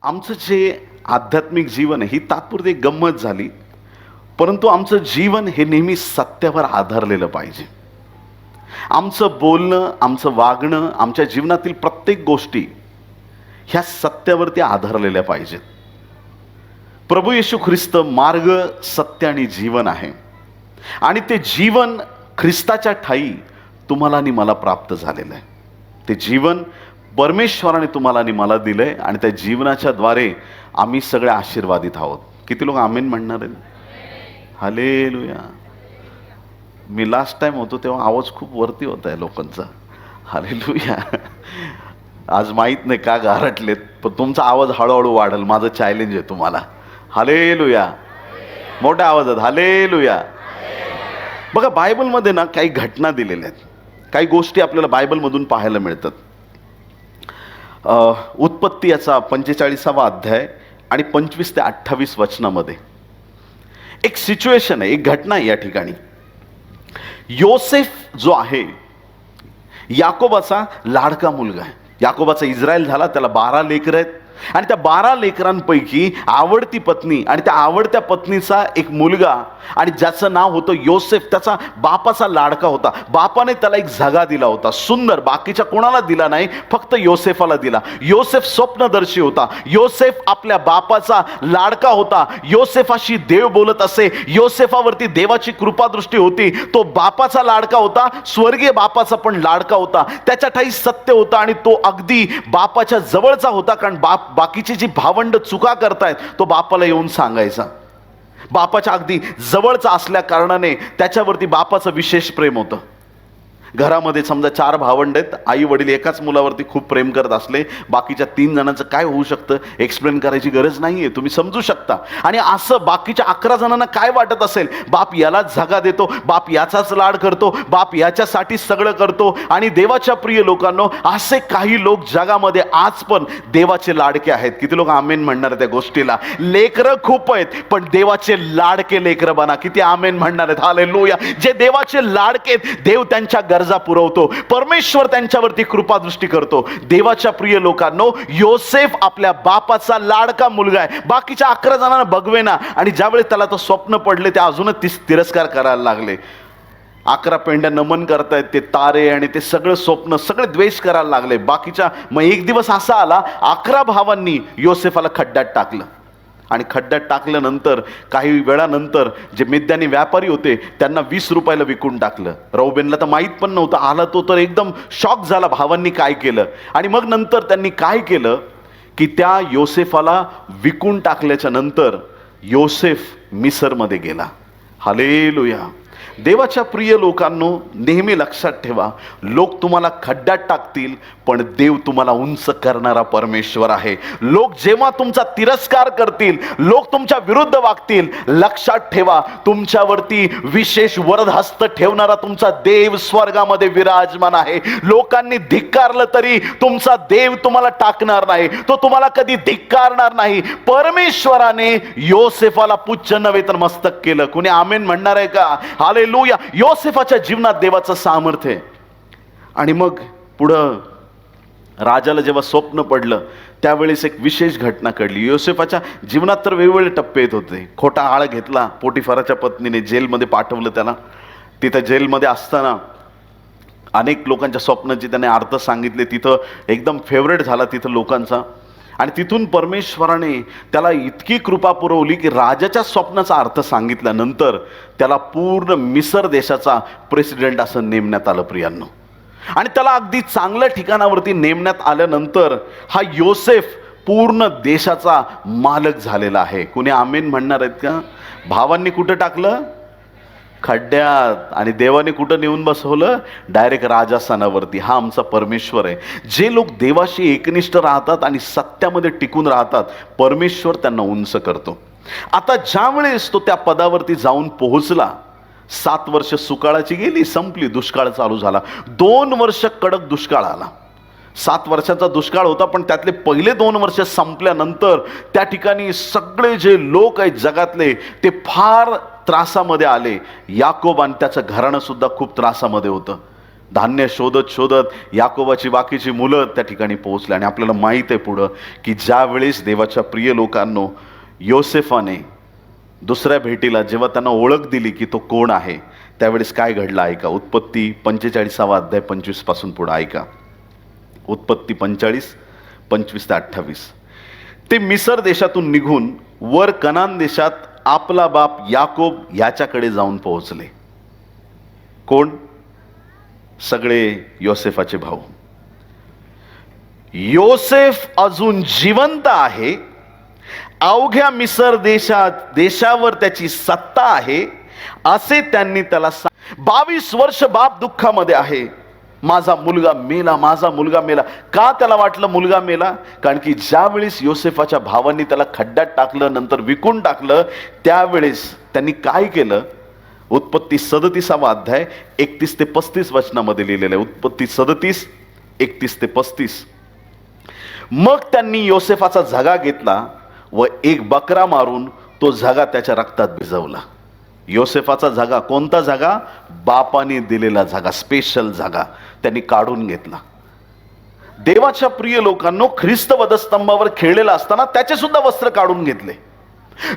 आमचं जे आध्यात्मिक जीवन आहे ही तात्पुरती गंमत झाली, परंतु आमचं जीवन हे नेहमी सत्यावर आधारलेलं पाहिजे. आमचं बोलणं, आमचं वागणं, आमच्या जीवनातील प्रत्येक गोष्टी ह्या सत्यावरती आधारलेल्या पाहिजेत. प्रभू येशू ख्रिस्त मार्ग, सत्य आणि जीवन आहे, आणि ते जीवन ख्रिस्ताच्या ठायी तुम्हाला आणि मला प्राप्त झालेलं आहे. ते जीवन परमेश्वराने तुम्हाला आणि मला दिलंय, आणि त्या जीवनाच्या द्वारे आम्ही सगळे आशीर्वादित आहोत. किती लोक आमेन म्हणणार आहेत? हालेलुया. मी लास्ट टाइम होतो तेव्हा आवाज खूप वरती होता आहे लोकांचा. हालेलुया. आज माहीत नाही का गारटलेत, पण तुमचा आवाज हळूहळू वाढेल. माझं चॅलेंज आहे तुम्हाला. हालेलुया. मोठ्या आवाजात हालेलुया. बघा, बायबलमध्ये ना काही घटना दिलेल्या आहेत, काही गोष्टी आपल्याला बायबलमधून पाहायला मिळतात. उत्पत्ती याचा 45वा अध्याय आणि 25 ते 28 वचनामध्ये एक सिच्युएशन आहे, एक घटना आहे. या ठिकाणी योसेफ जो आहे, याकोबाचा लाडका मुलगा आहे. याकोबाचा इस्रायल झाला, त्याला 12 लेकरं आहेत, आणि त्या 12 लेकरांपैकी आवडती पत्नी आणि त्या आवडत्या पत्नीचा एक मुलगा, आणि ज्याचं नाव होतं योसेफ, त्याचा बापाचा लाडका होता. बापाने त्याला एक झगा दिला होता, सुंदर, बाकीच्या कोणाला दिला नाही, फक्त योसेफाला दिला. योसेफ स्वप्नदर्शी होता. योसेफ आपल्या बापाचा लाडका होता. योसेफाशी देव बोलत असे. योसेफावरती देवाची कृपादृष्टी होती. तो बापाचा लाडका होता, स्वर्गीय बापाचा पण लाडका होता. त्याच्या ठाई सत्य होता, आणि तो अगदी बापाच्या जवळचा होता, कारण बाकीची जी भावंड चुका करतायत तो बापाला येऊन सांगायचा. बापाच्या अगदी जवळचा असल्या कारणाने त्याच्यावरती बापाचं विशेष प्रेम होतं. घरामध्ये समजा 4 भावंड आहेत, आई वडील एकाच मुलावरती खूप प्रेम करत असले, बाकीच्या 3 जणांचं काय होऊ शकतं एक्सप्लेन करायची गरज नाहीये, तुम्ही समजू शकता. आणि असं बाकीच्या 11 जणांना काय वाटत असेल, बाप यालाच झगा देतो, बाप याचाच लाड करतो, बाप याच्यासाठी सगळं करतो. आणि देवाच्या प्रिय लोकांनो, असे काही लोक जगामध्ये आज पण देवाचे लाडके आहेत. किती लोक आमेन म्हणणार त्या गोष्टीला? लेकरं खूप आहेत, पण देवाचे लाडके लेकरं बना. किती आमेन म्हणणार आहेत? हालेलुया. जे देवाचे लाडके आहेत, देव त्यांच्या गरजा पुरवतो, परमेश्वर त्यांच्यावरती कृपादृष्टी करतो. देवाच्या प्रिय लोकांनो, योसेफ आपल्या बापाचा लाडका मुलगा आहे. बाकीच्या 11 जणांना बघवेना, आणि ज्यावेळेस त्याला तो स्वप्न पडले ते अजूनच तिरस्कार करायला लागले. 11 पेंड्या नमन करतायत, ते तारे आणि ते सगळं स्वप्न, सगळे द्वेष करायला लागले बाकीच्या. मग एक दिवस असा आला, 11 भावांनी योसेफाला खड्ड्यात टाकलं, आणि खड्ड्यात टाकल्यानंतर काही वेळानंतर जे मिद्यानी व्यापारी होते त्यांना 20 रुपयाला विकून टाकलं. रौबेनला तर माहीत पण नव्हतं. आला तो तर एकदम शॉक झाला, भावांनी काय केलं. आणि मग नंतर त्यांनी काय केलं की त्या योसेफाला विकून टाकल्याच्या नंतर योसेफ मिसरमध्ये गेला. हालेलुया. देवाच्या प्रिय लोकांनो, नेहमी लक्षात ठेवा, लोक तुम्हाला खड्ड्यात टाकतील, पण देव तुम्हाला उंच करणारा परमेश्वर आहे. लोक जेव्हा तुमचा तिरस्कार करतील, लोक तुमच्या विरुद्ध वागतील, लक्षात ठेवा, तुमच्यावरती विशेष वरदहस्त ठेवणारा तुमचा देव स्वर्गामध्ये विराजमान आहे. लोकांनी धिक्कारलं तरी तुमचा देव तुम्हाला टाकणार नाही, तो तुम्हाला कधी धिक्कारणार नाही. परमेश्वराने योसेफाला पुच्छ नव्हे तर मस्तक केलं. कुणी आमेन म्हणणार आहे का? हालेलुया. योसेफाच्या जीवनात देवाचं सामर्थ्य आहे. आणि मग पुढं राजाला जेव्हा स्वप्न पडलं त्यावेळेस एक विशेष घटना घडली. योसेफाच्या जीवनात तर वेगवेगळे टप्पे येत होते. खोटा आळ घेतला पोटिफाराच्या पत्नीने, जेलमध्ये पाठवलं त्याला. तिथं जेलमध्ये असताना अनेक लोकांच्या स्वप्नाची त्याने अर्थ सांगितले. तिथं एकदम फेवरेट झाला तिथं लोकांचा, आणि तिथून परमेश्वराने त्याला इतकी कृपा पुरवली की राजाच्या स्वप्नाचा अर्थ सांगितल्यानंतर त्याला पूर्ण मिसर देशाचा प्रेसिडेंट असं नेमण्यात आलं प्रियांनो. आणि त्याला अगदी चांगल्या ठिकाणावरती नेमण्यात आल्यानंतर हा योसेफ पूर्ण देशाचा मालक झालेला आहे. कुणी आमेन म्हणणार आहेत का? भावांनी कुठं टाकलं? खड्ड्यात. आणि देवाने कुठं नेऊन बसवलं? डायरेक्ट राजास्थानावरती. हा आमचा परमेश्वर आहे. जे लोक देवाशी एकनिष्ठ राहतात आणि सत्यामध्ये टिकून राहतात, परमेश्वर त्यांना उंच करतो. आता ज्या वेळेस तो त्या पदावरती जाऊन पोहोचला, 7 वर्ष सुकाळाची गेली, संपली, दुष्काळ चालू झाला. 2 वर्ष कडक दुष्काळ आला. 7 वर्षाचा दुष्काळ होता, पण त्यातले पहिले 2 वर्ष संपल्यानंतर त्या ठिकाणी सगळे जे लोक आहेत जगातले ते फार त्रासामध्ये आले. याकोब आणि त्याचं घराणं सुद्धा खूप त्रासामध्ये होतं. धान्य शोधत शोधत याकोबाची बाकीची मुलं त्या ठिकाणी पोहोचले. आणि आपल्याला माहीत आहे पुढं की ज्या वेळेस देवाच्या प्रिय लोकांनो योसेफाने दुसऱ्या भेटीला जेव्हा त्यांना ओळख दिली की तो कोण आहे, त्यावेळेस काय घडलं ऐका. उत्पत्ती 45 अध्याय 25 पासून पुढे ऐका. उत्पत्ती 45 25 ते 28. ते मिसर देशातून निघून वर कनान देशात आपला बाप याकोब याच्याकडे जाऊन पोहोचले. कोण? सगळे योसेफाचे भाऊ. योसेफ अजून जिवंत आहे, अवघ्या मिसर देशावर त्याची सत्ता आहे असे त्यांनी त्याला 22 वर्ष बाप दुःखामध्ये आहे. माझा मुलगा मेला, माझा मुलगा मेला. का त्याला वाटलं मुलगा मेला? कारण की ज्यावेळेस योसेफाच्या भावांनी त्याला खड्ड्यात टाकलं, नंतर विकून टाकलं, त्यावेळेस त्यांनी काय केलं? उत्पत्ती 37 अध्याय 31 ते 35 वचनामध्ये लिहिलेलं आहे. उत्पत्ती 37 31 ते 35. मग त्यांनी योसेफाचा झगा घेतला व एक बकरा मारून तो झगा त्याच्या रक्तात भिजवला. योसेफाचा झगा, कोणता झगा? बापाने दिलेला झगा, स्पेशल झगा त्यांनी काढून घेतला. देवाच्या प्रिय लोकांनो, ख्रिस्त वधस्तंभावर खेळलेला असताना त्याचे सुद्धा वस्त्र काढून घेतले.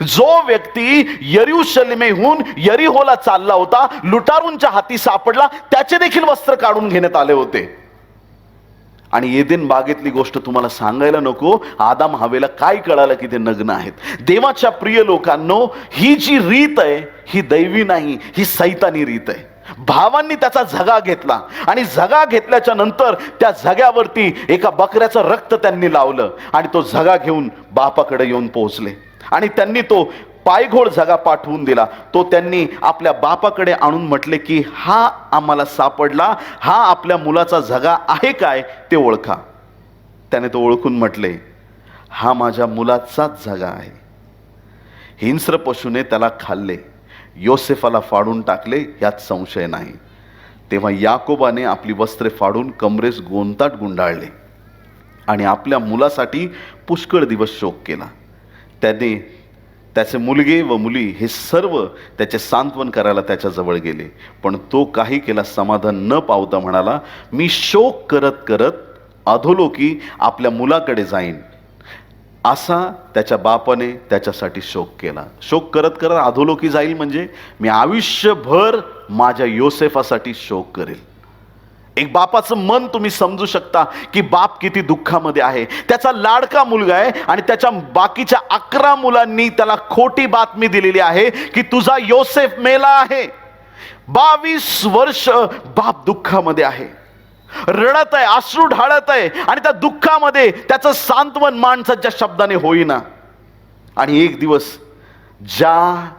जो व्यक्ती यरूशलेमेहून यरीहोला चालला होता, लुटारूंच्या हाती सापडला, त्याचे देखील वस्त्र काढून घेण्यात आले होते. आणि एदेन बागेतली गोष्ट तुम्हाला सांगायला नको, आदाम हवेला काय कळालं की ते नग्न आहेत. देवाच्या प्रिय लोकांनो, ही जी रीत आहे ही दैवी नाही, ही सैतानी रीत आहे. भावांनी त्याचा झगा घेतला आणि झगा घेतल्याच्या नंतर त्या झग्यावरती एका बकऱ्याचं रक्त त्यांनी लावलं आणि तो झगा घेऊन बापाकडे येऊन पोहोचले. आणि त्यांनी तो पायघोळ झगा पाठवून दिला. तो त्यांनी आपल्या बापाकडे आणून म्हटले की हा आम्हाला सापडला, हा आपल्या मुलाचा झगा आहे काय ते ओळखा. त्याने तो ओळखून म्हटले, हा माझ्या मुलाचाच झगा आहे. हिंस्र पशुने त्याला खाल्ले, योसेफाला फाडून टाकले यात संशय नाही. तेव्हा याकोबाने आपली वस्त्रे फाडून कमरेस गोंताट गुंडाळले आणि आपल्या मुलासाठी पुष्कळ दिवस शोक केला. त्याने त्याचे मुलगे व मुली हे सर्व त्याचे सांत्वन करायला त्याच्याजवळ गेले, पण तो काही केला समाधान न पावता म्हणाला, मी शोक करत करत अधोलोकी आपल्या मुलाकडे जाईन. असा त्याच्या बापाने त्याच्यासाठी शोक केला. शोक करत करत अधोलोकी जाईल म्हणजे मी आयुष्यभर माझ्या योसेफासाठी शोक करेल. एक बापाचं मन तुम्ही समजू शकता की बाप किती दुःखामध्ये आहे. त्याचा लाडका मुलगा आहे आणि त्याच्या बाकीच्या 11 मुलांनी त्याला खोटी बातमी दिलेली आहे की तुझा योसेफ मेला आहे. 22 वर्ष बाप दुःखामध्ये आहे, रडत आहे, अश्रू ढाळत आहे आणि त्या दुःखामध्ये त्याचं सांत्वन माणसाच्या शब्दाने होईना. आणि एक दिवस ज्या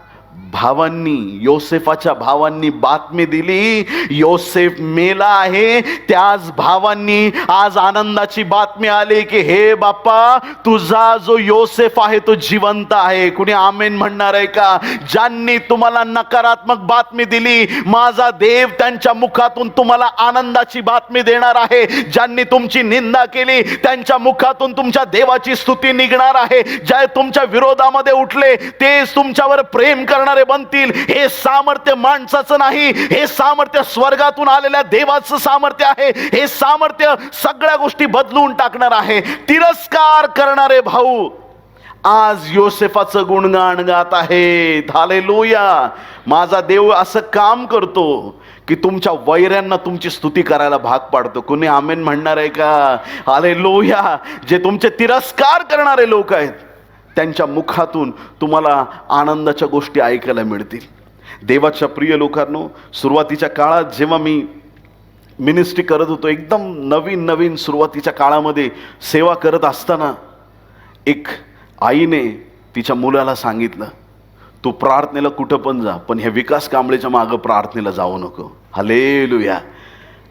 भावांनी, योसेफाच्या भावांनी बातमी दिली योसेफ मेला आहे, त्याच भावांनी आज आनंदाची बातमी आली की हे बाप्पा, तुझा जो योसेफ आहे तो जिवंत आहे. कुणी आमेन म्हणणार आहे का? ज्यांनी तुम्हाला नकारात्मक बातमी दिली, माझा देव त्यांच्या मुखातून तुम्हाला आनंदाची बातमी देणार आहे. ज्यांनी तुमची निंदा केली त्यांच्या मुखातून तुमच्या देवाची स्तुती निघणार आहे. जे तुमच्या विरोधामध्ये उठले तेच तुमच्यावर प्रेम करणारे बनतील. हे सामर्थ्य माणसाचं नाही, हे सामर्थ्य स्वर्गातून आलेल्या देवाचं सामर्थ्य आहे. हे सामर्थ्य सगळ्या गोष्टी बदलून टाकणार आहे. तिरस्कार करणारे भाऊ आज योसेफाचं गुणगान गात आहेत. हालेलुया. माझा देव असं काम करतो की तुमच्या वैऱ्यांना तुमची स्तुती करायला भाग पाडतो. कोणी आमेन म्हणणार आहे का? हालेलुया. जे तुमचे तिरस्कार करणारे लोक आहेत त्यांच्या मुखातून तुम्हाला आनंदाच्या गोष्टी ऐकायला मिळतील. देवाच्या प्रिय लोकांनो, सुरुवातीच्या काळात जेव्हा मी मिनिस्ट्री करत होतो, एकदम नवीन सुरुवातीच्या काळामध्ये सेवा करत असताना एक आईने तिच्या मुलाला सांगितलं, तू प्रार्थनेला कुठं पण जा, पण ह्या विकास कांबळेच्या मागं प्रार्थनेला जाऊ नको. हालेलुया.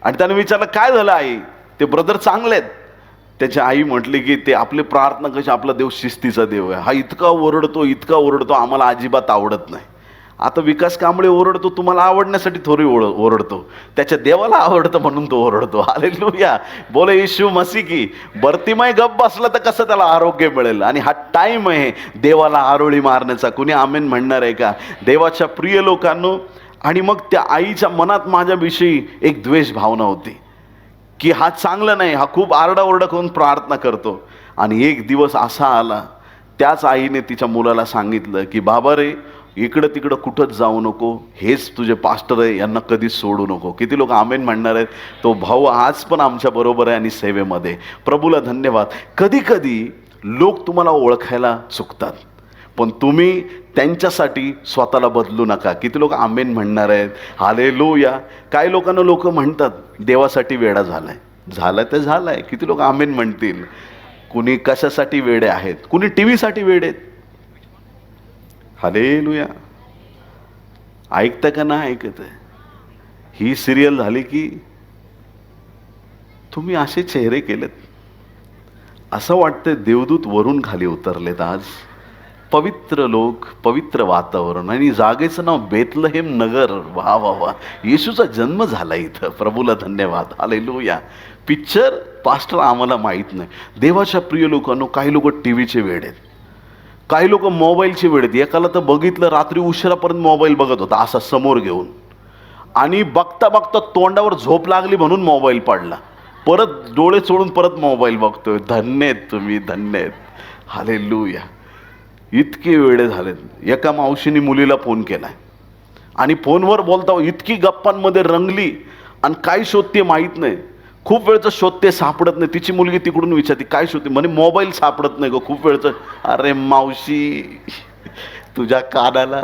आणि त्याने विचारलं, काय झालं आई? ते ब्रदर चांगले आहेत. त्याची आई म्हटली की ते आपले प्रार्थना कशी, आपला देव शिस्तीचा देव आहे. हा इतका ओरडतो आम्हाला अजिबात आवडत नाही. आता विकास कांबळे ओरडतो तुम्हाला आवडण्यासाठी थोडी ओरडतो, त्याच्या देवाला आवडतं म्हणून तो ओरडतो. हालेलुया. बोले येशू मसीह की. बर्तिमाई गप्प बसला तर कसं त्याला आरोग्य मिळेल? आणि हा टाइम आहे देवाला आरोळी मारण्याचा. कुणी आमेन म्हणणार आहे का? देवाच्या प्रिय लोकांनो, आणि मग त्या आईच्या मनात माझ्याविषयी एक द्वेष भावना होती की हा चांगला नाही, हा खूप आरडाओरडा करून प्रार्थना करतो. आणि एक दिवस असा आला, त्याच आईने तिच्या मुलाला सांगितलं की बाबा रे, इकडं तिकडं कुठंच जाऊ नको, हेच तुझे पास्टर आहे, यांना कधीच सोडू नको. किती लोक आमेन म्हणणार आहेत? तो भाऊ आज पण आमच्या बरोबर आहे आणि सेवेमध्ये. प्रभूला धन्यवाद. कधी कधी लोक तुम्हाला ओळखायला चुकतात, पण तुम्ही त्यांच्यासाठी स्वतःला बदलू नका. किती लोक आमेन म्हणणार आहेत? हालेलुया. काही लोकांना लोक म्हणतात देवासाठी वेडा झालाय. झालं तर झालाय. किती लोक आमेन म्हणतील? कुणी कशासाठी वेडे आहेत, कुणी टी व्हीसाठी वेडे आहेत. हालेलुया. ऐकतं का नाही ऐकत आहे? ही सिरियल झाली की तुम्ही असे चेहरे केलेत, असं वाटतंय देवदूत वरून खाली उतरलेत. आज पवित्र लोक, पवित्र वातावरण, आणि जागेचं नाव बेथलहेम नगर. वा वा वा. येशूचा जन्म झाला इथं. प्रभूला धन्यवाद. हालेलुया. पिक्चर पास्टर आम्हाला माहीत नाही. देवाच्या प्रिय लोकांनो, काही लोक टी व्हीचे वेड आहेत, काही लोक मोबाईलचे वेड आहेत. एकाला तर बघितलं रात्री उशिरापर्यंत मोबाईल बघत होता असा समोर घेऊन, आणि बघता बघता तोंडावर झोप लागली म्हणून मोबाईल पडला. परत डोळे सोडून परत मोबाईल बघतोय. धन्य आहेत तुम्ही, धन्य आहेत. हालेलुया. इतके वेडे झालेत. एका मावशीने मुलीला फोन केलाय आणि फोनवर बोलता इतकी गप्पांमध्ये रंगली, आणि काय शोधते माहीत नाही. खूप वेळचं शोधते, सापडत नाही. तिची मुलगी तिकडून विचारते काय शोधते, म्हणे मोबाईल सापडत नाही गं खूप वेळचं. अरे मावशी, तुझ्या कानाला.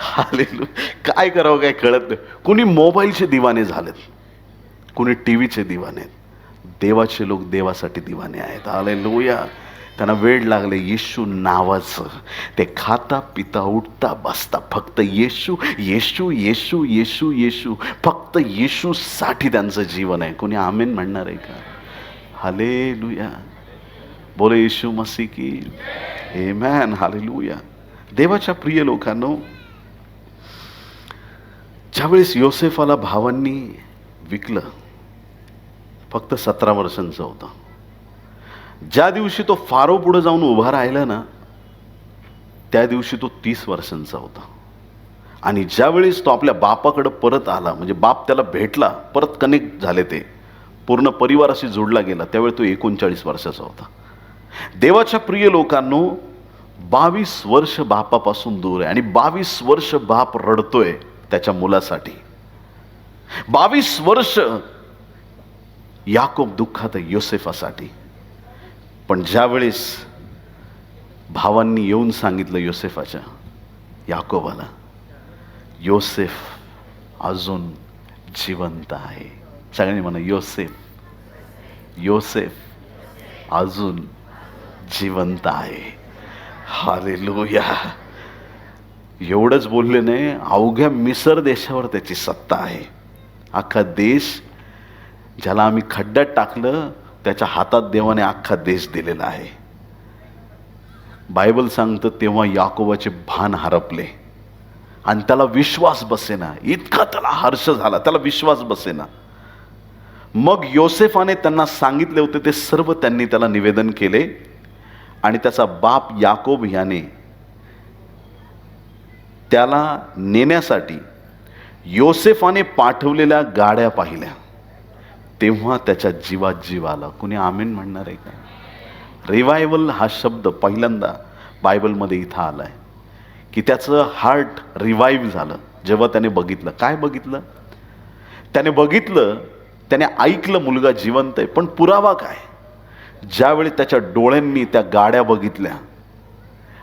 हालेलुया. काय करावं काय कळत नाही. कुणी मोबाईलचे दिवाने झालेत, कुणी टी व्हीचे दिवाने आहेत. देवाचे लोक देवासाठी दिवाने आहेत. हालेलुया. त्यांना वेळ लागले येशू नावाचं. ते खाता पिता उठता बसता फक्त येशू येशू येशू येशू येशू, फक्त येशूसाठी त्यांचं जीवन आहे. कोणी आमेन म्हणणार आहे का? हालेलुया. बोले येशू मसीह की आमेन. हालेलुया. देवाच्या प्रिय लोकांनो, ज्यावेळेस योसेफाला भावांनी विकलं, फक्त 17 वर्षांचा होता. ज्या दिवशी तो फारो पुढे जाऊन उभा राहिला ना, त्या दिवशी तो 30 वर्षांचा होता. आणि ज्यावेळेस तो आपल्या बापाकडे परत आला, म्हणजे बाप त्याला भेटला, परत कनेक्ट झाले, ते पूर्ण परिवाराशी जोडला गेला, त्यावेळी तो 39 वर्षाचा होता. देवाच्या प्रिय लोकांनो, 22 वर्ष बापापासून दूर आहे, आणि 22 वर्ष बाप रडतोय त्याच्या मुलासाठी. 22 वर्ष याकोब दुःखात आहे योसेफासाठी. पण ज्यावेळेस भावांनी येऊन सांगितलं योसेफाच्या, याकोबाला, योसेफ अजून जिवंत आहे. सगळ्यांनी म्हणा योसेफ, योसेफ अजून जिवंत आहे. हालेलुया. एवढंच बोलले नाही, अवघ्या मिसर देशावर त्याची सत्ता आहे. अख्खा देश, ज्याला आम्ही खड्ड्यात टाकलं, त्याच्या हातात देवाने अख्खा देश दिलेला आहे. बायबल सांगतं तेव्हा याकोबाचे भान हरपले आणि त्याला विश्वास बसेना. इतका त्याला हर्ष झाला, त्याला विश्वास बसेना. मग योसेफाने त्यांना सांगितले होते ते सर्व त्यांनी त्याला निवेदन केले, आणि त्याचा बाप याकोब याने त्याला नेण्यासाठी योसेफाने पाठवलेल्या गाड्या पाहिल्या. तेव्हा त्याच्या जीवात जीव आला. कुणी आमेन म्हणणार आहे का? रिवायवल हा शब्द पहिल्यांदा बायबलमध्ये इथं आलाय, की त्याचं हार्ट रिवाईव्ह झालं जेव्हा त्याने बघितलं. काय बघितलं? त्याने बघितलं, त्याने ऐकलं मुलगा जिवंत आहे. पण पुरावा काय? ज्यावेळी त्याच्या डोळ्यांनी त्या गाड्या बघितल्या,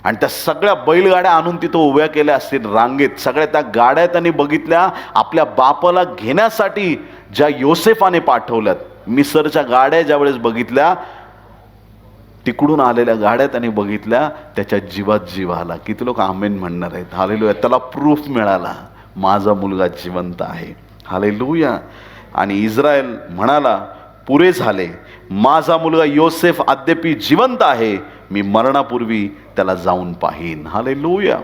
आणि त्या सगळ्या बैलगाड्या आणून तिथं उभ्या केल्या असतील रांगेत, सगळ्या त्या गाड्या त्यांनी बघितल्या आपल्या बापाला घेण्यासाठी ज्या योसेफाने पाठवल्यात. मिसरच्या गाड्या ज्यावेळेस बघितल्या, तिकडून आलेल्या गाड्या त्यांनी बघितल्या, त्याच्या जीवात जीव आला. किती लोक आमेन म्हणणार आहेत? हालेलुया. त्याला प्रूफ मिळाला, माझा मुलगा जिवंत आहे. हालेलुया. आणि इस्रायल म्हणाला, पुरे झाले, माझा मुलगा योसेफ अद्यापि जिवंत आहे, मी मरणापूर्वी त्याला जाऊन पाहीन. हालेलुया.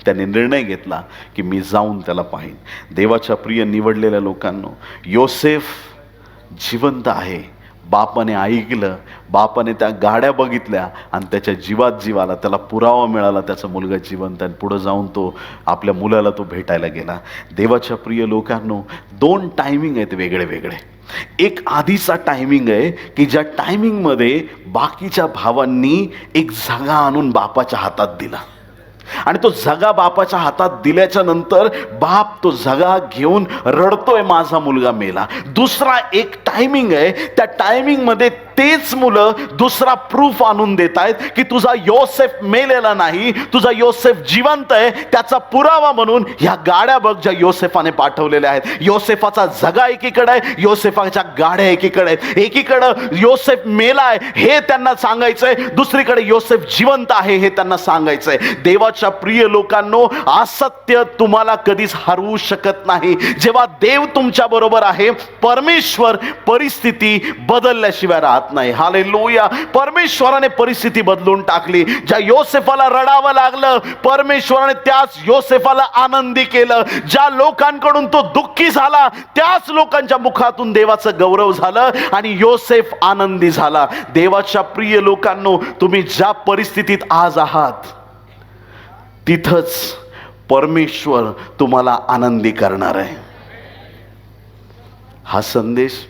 त्याने निर्णय घेतला की मी जाऊन त्याला पाहीन. देवाच्या प्रिय निवडलेल्या लोकांनो, योसेफ जिवंत आहे, बापाने ऐकलं, बापाने त्या गाड्या बघितल्या आणि त्याच्या जीवात जीव आला, त्याला पुरावा मिळाला त्याचा मुलगा जिवंत, आणि पुढं जाऊन तो आपल्या मुलाला तो भेटायला गेला. देवाच्या प्रिय लोकांनो, 2 टायमिंग आहेत वेगळे वेगळे. एक आधीचा टायमिंग आहे की ज्या टायमिंगमध्ये बाकीच्या भावांनी एक झगा आणून बापाच्या हातात दिला, आणि तो झगा बापाच्या हातात दिल्याच्या नंतर बाप तो झगा घेऊन रडतोय, माझा मुलगा मेला. दुसरा एक टायमिंग आहे, त्या टायमिंग मध्ये तेच मुलं दुसरा प्रूफ आणून देत आहेत की तुझा योसेफ मेलेला नाही, तुझा योसेफ जिवंत आहे. त्याचा पुरावा म्हणून ह्या गाड्या बघ ज्या योसेफाने पाठवलेल्या आहेत. योसेफाचा झगा एकीकडे आहे, योसेफाच्या गाड्या एकीकडे आहेत. एकीकडे योसेफ मेलाय हे त्यांना सांगायचंय, दुसरीकडे योसेफ जिवंत आहे हे त्यांना सांगायचंय. देवाच्या प्रिय लोकांनो, असत्य तुम्हाला कधीच हरवू शकत नाही. जेव्हा देव तुमच्या बरोबर आहे, परमेश्वर परिस्थिती बदलल्याशिवाय राहत नाही. हालेलुया. परमेश्वराने परिस्थिती बदलून टाकली. ज्या योसेफाला रडावं लागलं, परमेश्वराने त्याच योसेफाला आनंदी केलं. ज्या लोकांकडून तो दुःखी झाला, त्याच लोकांच्या मुखातून देवाचं गौरव झालं आणि योसेफ आनंदी झाला. देवाच्या प्रिय लोकांनो, तुम्ही ज्या परिस्थितीत आज आहात तिथंच परमेश्वर तुम्हाला आनंदी करणार आहे. हा संदेश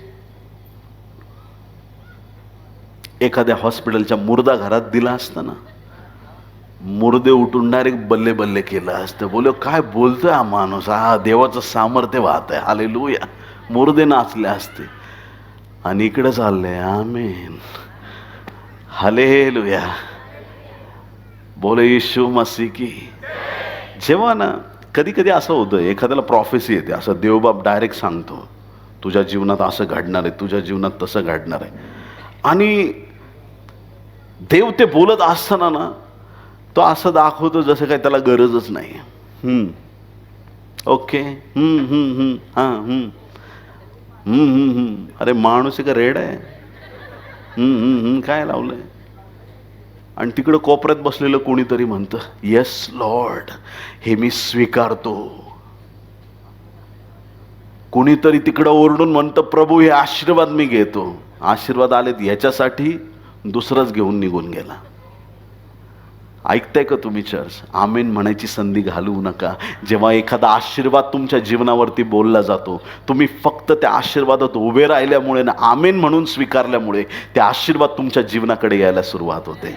एखाद्या हॉस्पिटलच्या मुर्दा घरात दिला असता ना, मुर्दे उठून डायरेक्ट बल्ले बल्ले केलं असतं. बोल काय बोलतोय हा माणूस, हा देवाचं सामर्थ्य वाहत आहे. हालेलुया. मुर्दे नाचले असते. आणि इकडे चालले आमेन, हालेलुया. बोले येशू मसीह की. जेव्हा ना कधी कधी असं होतं, एखाद्याला प्रॉफेसी येते, असं देवबाप डायरेक्ट सांगतो तुझ्या जीवनात असं घडणार आहे, तुझ्या जीवनात तसं घडणार आहे. आणि देव ते बोलत असताना ना तो असं दाखवतो जसं काही त्याला गरजच नाही. ओके, हां, अरे माणूस का रेड आहे, काय लावलंय. आणि तिकडं कोपऱ्यात बसलेलं कोणीतरी म्हणतं, येस लॉर्ड, हे मी स्वीकारतो. कोणीतरी तिकडं ओरडून म्हणतं, प्रभू हे आशीर्वाद मी घेतो. आशीर्वाद आलेत ह्याच्यासाठी, दुसराच घेऊन निघून गेला. ऐकताय का तुम्ही चर्च? आमेन म्हणायची संधी घालवू नका. जेव्हा एखादा आशीर्वाद तुमच्या जीवनावरती बोलला जातो, तुम्ही फक्त त्या आशीर्वादात उभे राहिल्यामुळे ना, आमेन म्हणून स्वीकारल्यामुळे ते आशीर्वाद तुमच्या जीवनाकडे यायला सुरुवात होते.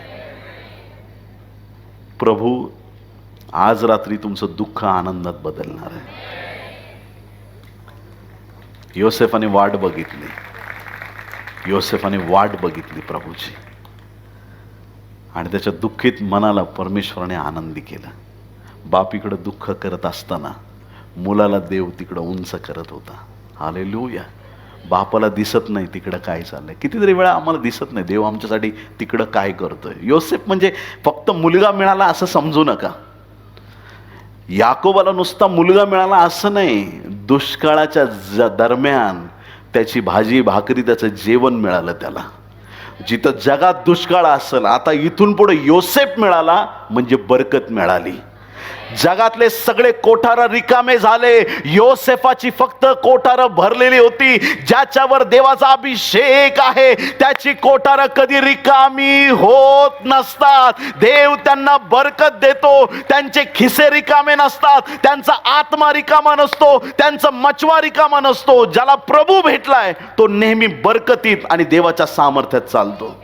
प्रभू आज रात्री तुमचं दुःख आनंदात बदलणार आहे. योसेफाने वाट बघितली, योसेफाने वाट बघितली प्रभूची, आणि त्याच्या दुःखित मनाला परमेश्वराने आनंदी केलं. बाप इकडं दुःख करत असताना मुलाला देव तिकडं उंच करत होता. हालेलुया. बापाला दिसत नाही तिकडं काय चाललंय. कितीतरी वेळा आम्हाला दिसत नाही देव आमच्यासाठी तिकडं काय करतोय. योसेफ म्हणजे फक्त मुलगा मिळाला असं समजू नका. याकोबाला नुसता मुलगा मिळाला असं नाही, दुष्काळाच्या दरम्यान त्याची भाजी भाकरी, त्याचं जेवण मिळालं त्याला. जिथं जगात दुष्काळ असेल, आता इथून पुढे योसेफ मिळाला म्हणजे बरकत मिळाली. जगातले सगळे कोठार रिकामे झाले, योसेफाची फक्त कोठार भरलेली होती. ज्याच्यावर देवाचा अभिषेक आहे त्याची कोठार कधी रिकामी होत नसतात. देव त्यांना बरकत देतो. त्यांचे खिसे रिकामे नसतात, त्यांचा आत्मा रिकामा नसतो, त्यांचा मचवा रिकामा नसतो. ज्याला प्रभू भेटलाय तो नेहमी बरकतीत आणि देवाच्या सामर्थ्यात चालतो.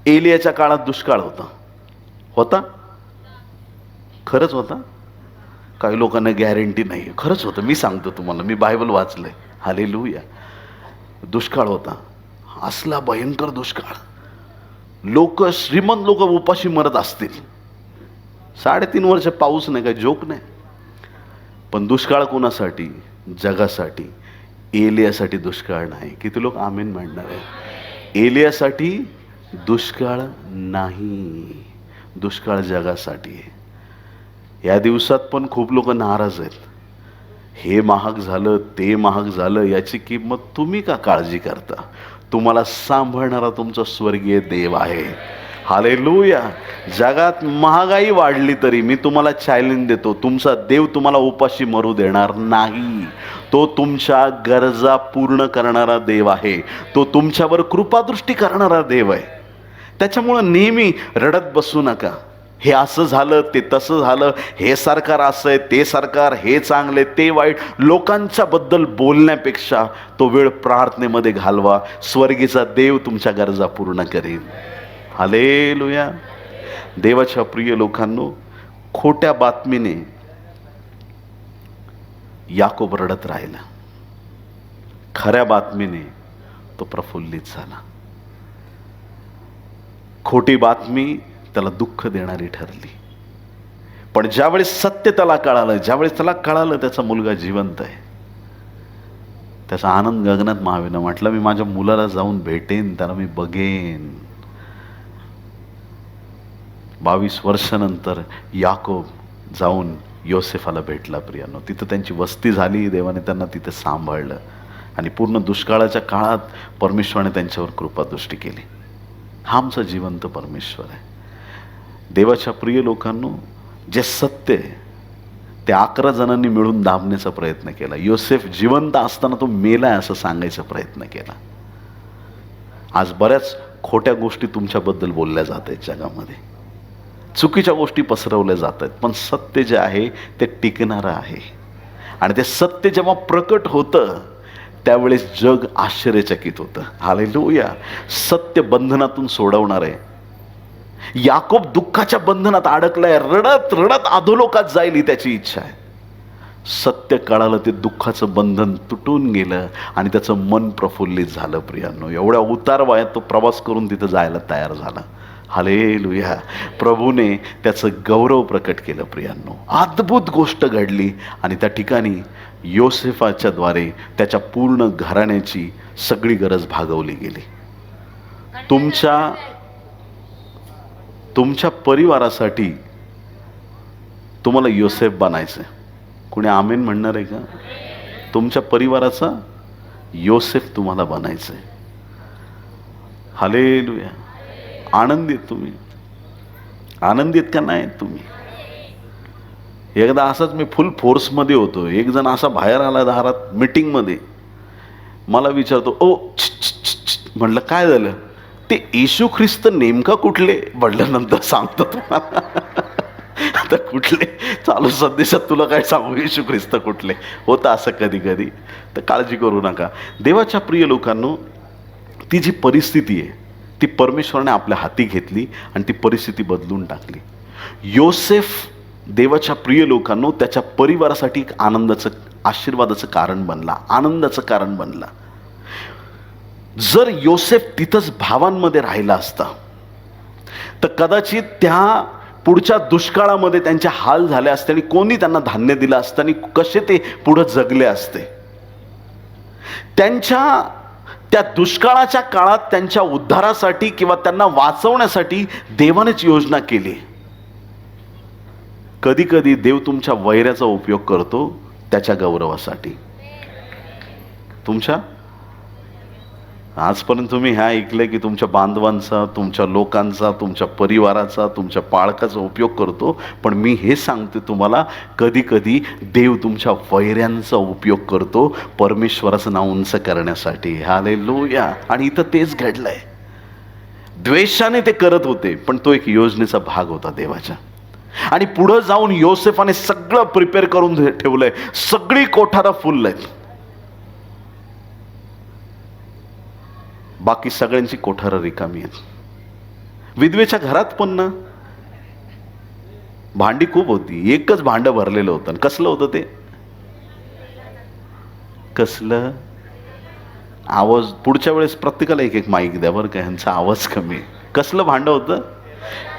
एलियाच्या काळात दुष्काळ होता. खरंच होता. काही लोकांना गॅरंटी नाही, खरंच होतं. मी सांगतो तुम्हाला, मी बायबल वाचलंय. हालेलुया. दुष्काळ होता, असला भयंकर दुष्काळ. श्रीमंत लोक उपाशी मरत असतील. 3.5 वर्ष पाऊस नाही, काही जोक नाही. पण दुष्काळ कोणासाठी? जगासाठी. एलियासाठी दुष्काळ नाही. किती लोक आमेन म्हणणार आहे? एलियासाठी दुष्काळ नाही, दुष्काळ जगासाठी आहे. या दिवसात पण खूप लोक नाराज आहेत. हे महाग झालं, ते महाग झालं, याची किंमत तुम्ही का काळजी करता? तुम्हाला सांभाळणारा तुमचा स्वर्गीय देव आहे. हालेलुया. जगात महागाई वाढली तरी मी तुम्हाला चॅलेंज देतो, तुमचा देव तुम्हाला उपाशी मरू देणार नाही. तो तुमच्या गरजा पूर्ण करणारा देव आहे. तो तुमच्यावर कृपादृष्टी करणारा देव आहे. त्याच्यामुळं नेहमी रडत बसू नका. हे असं झालं, ते तसं झालं, हे सरकार असं आहे, ते सरकार हे चांगले, ते वाईट. लोकांच्या बद्दल बोलण्यापेक्षा तो वेळ प्रार्थनेमध्ये घालवा. स्वर्गीचा देव तुमच्या गरजा पूर्ण करेल. हालेलुया. देवाच्या प्रिय लोकांनो, खोट्या बातमीने याकोब रडत राहिला. खऱ्या बातमीने तो प्रफुल्लित झाला. खोटी बातमी त्याला दुःख देणारी ठरली. पण ज्यावेळेस सत्य त्याला कळालं, ज्यावेळेस त्याला कळालं त्याचा मुलगा जिवंत आहे, त्याचा आनंद गगनात मावेना. म्हटलं मी माझ्या मुलाला जाऊन भेटेन, त्याला मी बघेन. 22 वर्षानंतर याकोब जाऊन योसेफाला भेटला. प्रियांनो, तिथं त्यांची वस्ती झाली. देवाने त्यांना तिथं सांभाळलं आणि पूर्ण दुष्काळाच्या काळात परमेश्वराने त्यांच्यावर कृपादृष्टी केली. हा आमचा जिवंत परमेश्वर आहे. देवाच्या प्रिय लोकांनो, जे सत्य आहे ते 11 जणांनी मिळून दाबण्याचा प्रयत्न केला. योसेफ जिवंत असताना तो मेलाय असं सांगायचा प्रयत्न केला. आज बऱ्याच खोट्या गोष्टी तुमच्याबद्दल बोलल्या जात आहेत जगामध्ये, चुकीच्या गोष्टी पसरवल्या जात आहेत. पण सत्य जे आहे ते टिकणारं आहे. आणि ते सत्य जेव्हा प्रकट होतं त्यावेळेस जग आश्चर्यचकित होतं. हालेलुया. सत्य बंधनातून सोडवणार आहे. याकोब दुःखाच्या बंधनात अडकलाय, रडत रडत अधोलोकात जाईल ही त्याची इच्छा आहे. सत्य कळालं, ते दुःखाचं बंधन तुटून गेलं आणि त्याचं मन प्रफुल्लित झालं. प्रियांनो, एवढ्या उतार वयात तो प्रवास करून तिथं जायला तयार झाला. हालेलुया. प्रभूने त्याचं गौरव प्रकट केलं. प्रियांनो, अद्भुत गोष्ट घडली आणि त्या ठिकाणी योसेफाच्या द्वारे त्याच्या पूर्ण घराण्याची सगळी गरज भागवली गेली. तुमच्या परिवारासाठी तुम्हाला योसेफ बनायचं आहे. कुणी आमेन म्हणणार आहे का? तुमच्या परिवाराचा योसेफ तुम्हाला बनायचं आहे. हालेलुया. आनंदित तुम्ही? आनंदित का नाही तुम्ही? एकदा असंच मी फुल फोर्समध्ये होतो. एक जण असा बाहेर आला दारात मीटिंगमध्ये, मला विचारतो, ओ म्हटलं काय झालं? ते येशू ख्रिस्त नेमका कुठले? म्हटलं नंतर सांगतो तुम्हाला. आता कुठले चालू संदेशात तुला काय सांगू, येशू ख्रिस्त कुठले? होतं असं कधी कधी, तर काळजी करू नका. देवाच्या प्रिय लोकांनो, ती जी परिस्थिती आहे ती परमेश्वराने आपल्या हाती घेतली आणि ती परिस्थिती बदलून टाकली. योसेफ देवाच्या प्रिय लोकांनो त्याच्या परिवारासाठी एक आनंदाचं, आशीर्वादाचं कारण बनला, आनंदाचं कारण बनला. जर योसेफ तिथंच भावांमध्ये राहिला असता तर कदाचित त्या पुढच्या दुष्काळामध्ये त्यांचे हाल झाले असते आणि कोणी त्यांना धान्य दिलं असतं आणि कसे ते पुढे जगले असते. त्या दुष्काळाच्या काळात त्यांच्या उद्धारासाठी किंवा त्यांना वाचवण्यासाठी देवानेच योजना केली. कधी कधी देव तुमच्या वैराचा उपयोग करतो त्याच्या गौरवासाठी. तुमच्या आजपर्यंत तुम्ही ह्या ऐकलंय की तुमच्या बांधवांचा, तुमच्या लोकांचा, तुमच्या परिवाराचा, तुमच्या पाळकाचा उपयोग करतो. पण मी हे सांगते तुम्हाला, कधी कधी देव तुमच्या वैऱ्यांचा उपयोग करतो परमेश्वराचं नाव उंच करण्यासाठी. हालेलुया. आणि इथं तेच घडलंय. द्वेषाने ते करत होते पण तो एक योजनेचा भाग होता देवाच्या. आणि पुढे जाऊन योसेफाने सगळं प्रिपेअर करून ठेवलंय. सगळी कोठारा फुल आहेत. बाकी सगळ्यांची कोठारं रिकामी आहेत. विधवेच्या घरात पण ना भांडी खूप होती. एकच भांडं भरलेलं होतं. कसलं होतं ते? कसलं? आवाज पुढच्या वेळेस प्रत्येकाला एक एक माईक द्या बरं का, ह्यांचा आवाज कमी. कसलं भांडं होतं?